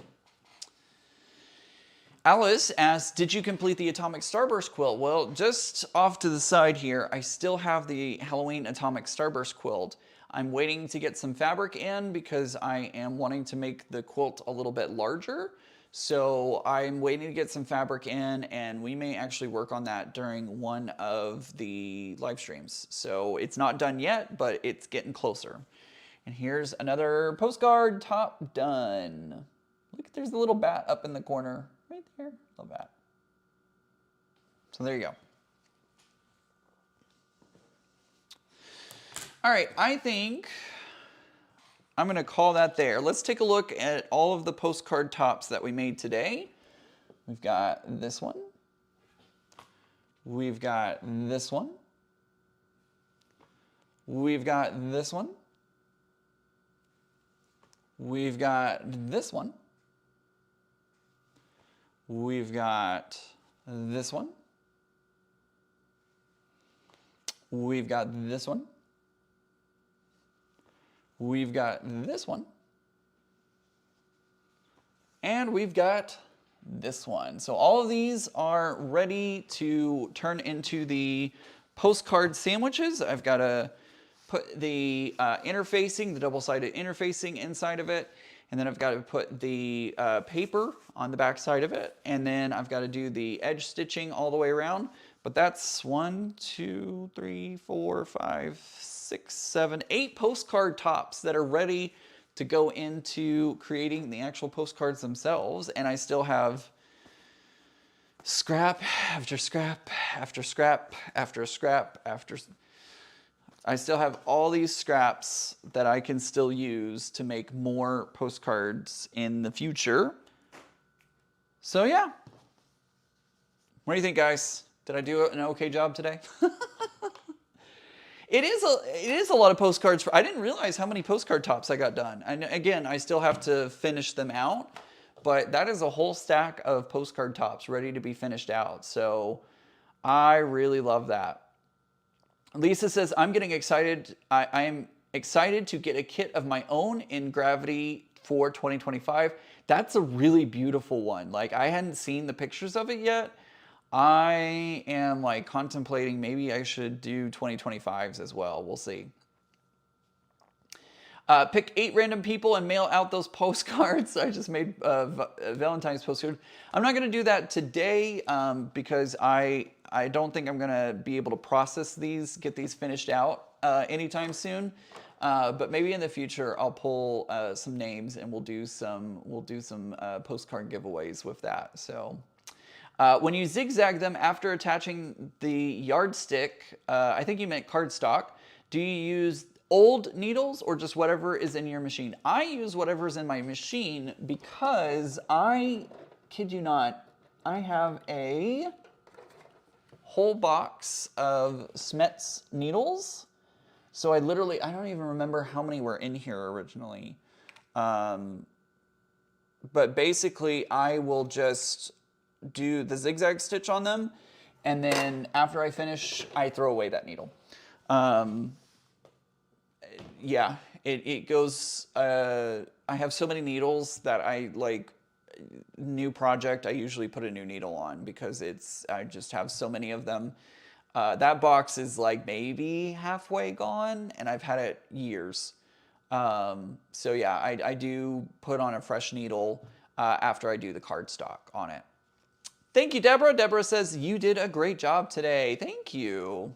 Alice asks, did you complete the Atomic Starburst quilt? Well, just off to the side here, I still have the Halloween Atomic Starburst quilt. I'm waiting to get some fabric in because I am wanting to make the quilt a little bit larger. So I'm waiting to get some fabric in, and we may actually work on that during one of the live streams. So it's not done yet, but it's getting closer. And here's another postcard top done. Look, there's a little bat up in the corner. Right there, little bat. So there you go. All right, I think I'm going to call that there. Let's take a look at all of the postcard tops that we made today. We've got this one. We've got this one. We've got this one. We've got this one. We've got this one. We've got this one. We've got this one. And we've got this one. So all of these are ready to turn into the postcard sandwiches. I've got to put the interfacing, the double-sided interfacing inside of it. And then I've got to put the paper on the back side of it. And then I've got to do the edge stitching all the way around. But that's 1, 2, 3, 4, 5, 6, 7, 8 postcard tops that are ready to go into creating the actual postcards themselves. And I still have scrap after scrap after scrap after scrap after. I still have all these scraps that I can still use to make more postcards in the future. So yeah. What do you think, guys? Did I do an okay job today? It is a lot of postcards. I didn't realize how many postcard tops I got done. And again, I still have to finish them out, but that is a whole stack of postcard tops ready to be finished out. So I really love that. Lisa says, I'm getting excited. I am excited to get a kit of my own in Gravity for 2025. That's a really beautiful one. Like, I hadn't seen the pictures of it yet. I am like contemplating maybe I should do 2025s as well. We'll see. Pick 8 random people and mail out those postcards. I just made Valentine's postcard. I'm not going to do that today because I don't think I'm going to be able to process these, get these finished out anytime soon. But maybe in the future I'll pull some names and we'll do some postcard giveaways with that. So when you zigzag them after attaching the yardstick, I think you meant cardstock. Do you use old needles or just whatever is in your machine? I use whatever's in my machine because I kid you not, I have a whole box of Smets needles. So I don't even remember how many were in here originally. But basically I will just do the zigzag stitch on them. And then after I finish, I throw away that needle. Yeah, it goes, I have so many needles that I like, new project, I usually put a new needle on because I just have so many of them. That box is like maybe halfway gone and I've had it years. So yeah, I do put on a fresh needle after I do the cardstock on it. Thank you, Deborah. Deborah says, you did a great job today. Thank you.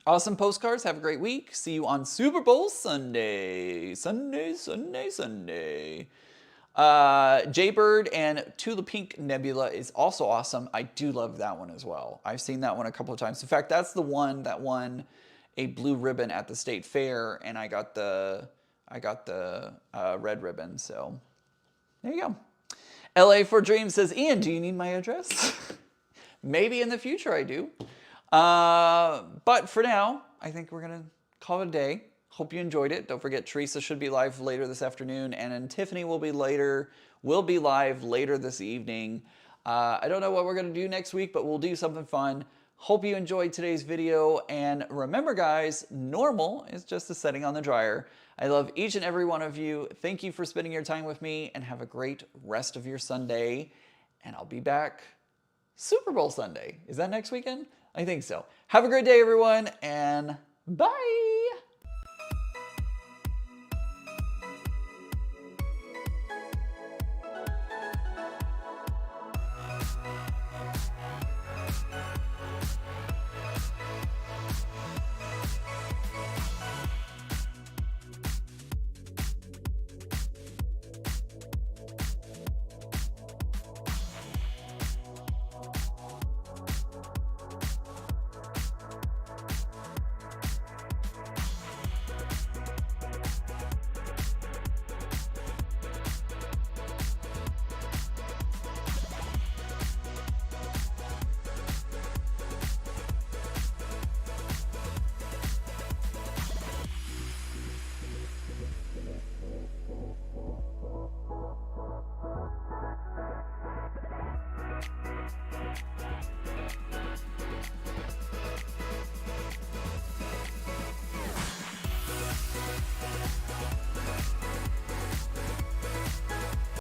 Awesome postcards. Have a great week. See you on Super Bowl Sunday. Sunday. Jaybird and Tula Pink Nebula is also awesome. I do love that one as well. I've seen that one a couple of times. In fact, that's the one that won a blue ribbon at the state fair, and I got the red ribbon. So there you go. LA for Dreams says, Ian, do you need my address? Maybe in the future I do. But for now, I think we're going to call it a day. Hope you enjoyed it. Don't forget, Teresa should be live later this afternoon, and then Tiffany will be live later this evening. I don't know what we're going to do next week, but we'll do something fun. Hope you enjoyed today's video, and remember guys, normal is just a setting on the dryer. I love each and every one of you. Thank you for spending your time with me, and have a great rest of your Sunday. and I'll be back Super Bowl Sunday. Is that next weekend? I think so. Have a great day, everyone, and bye.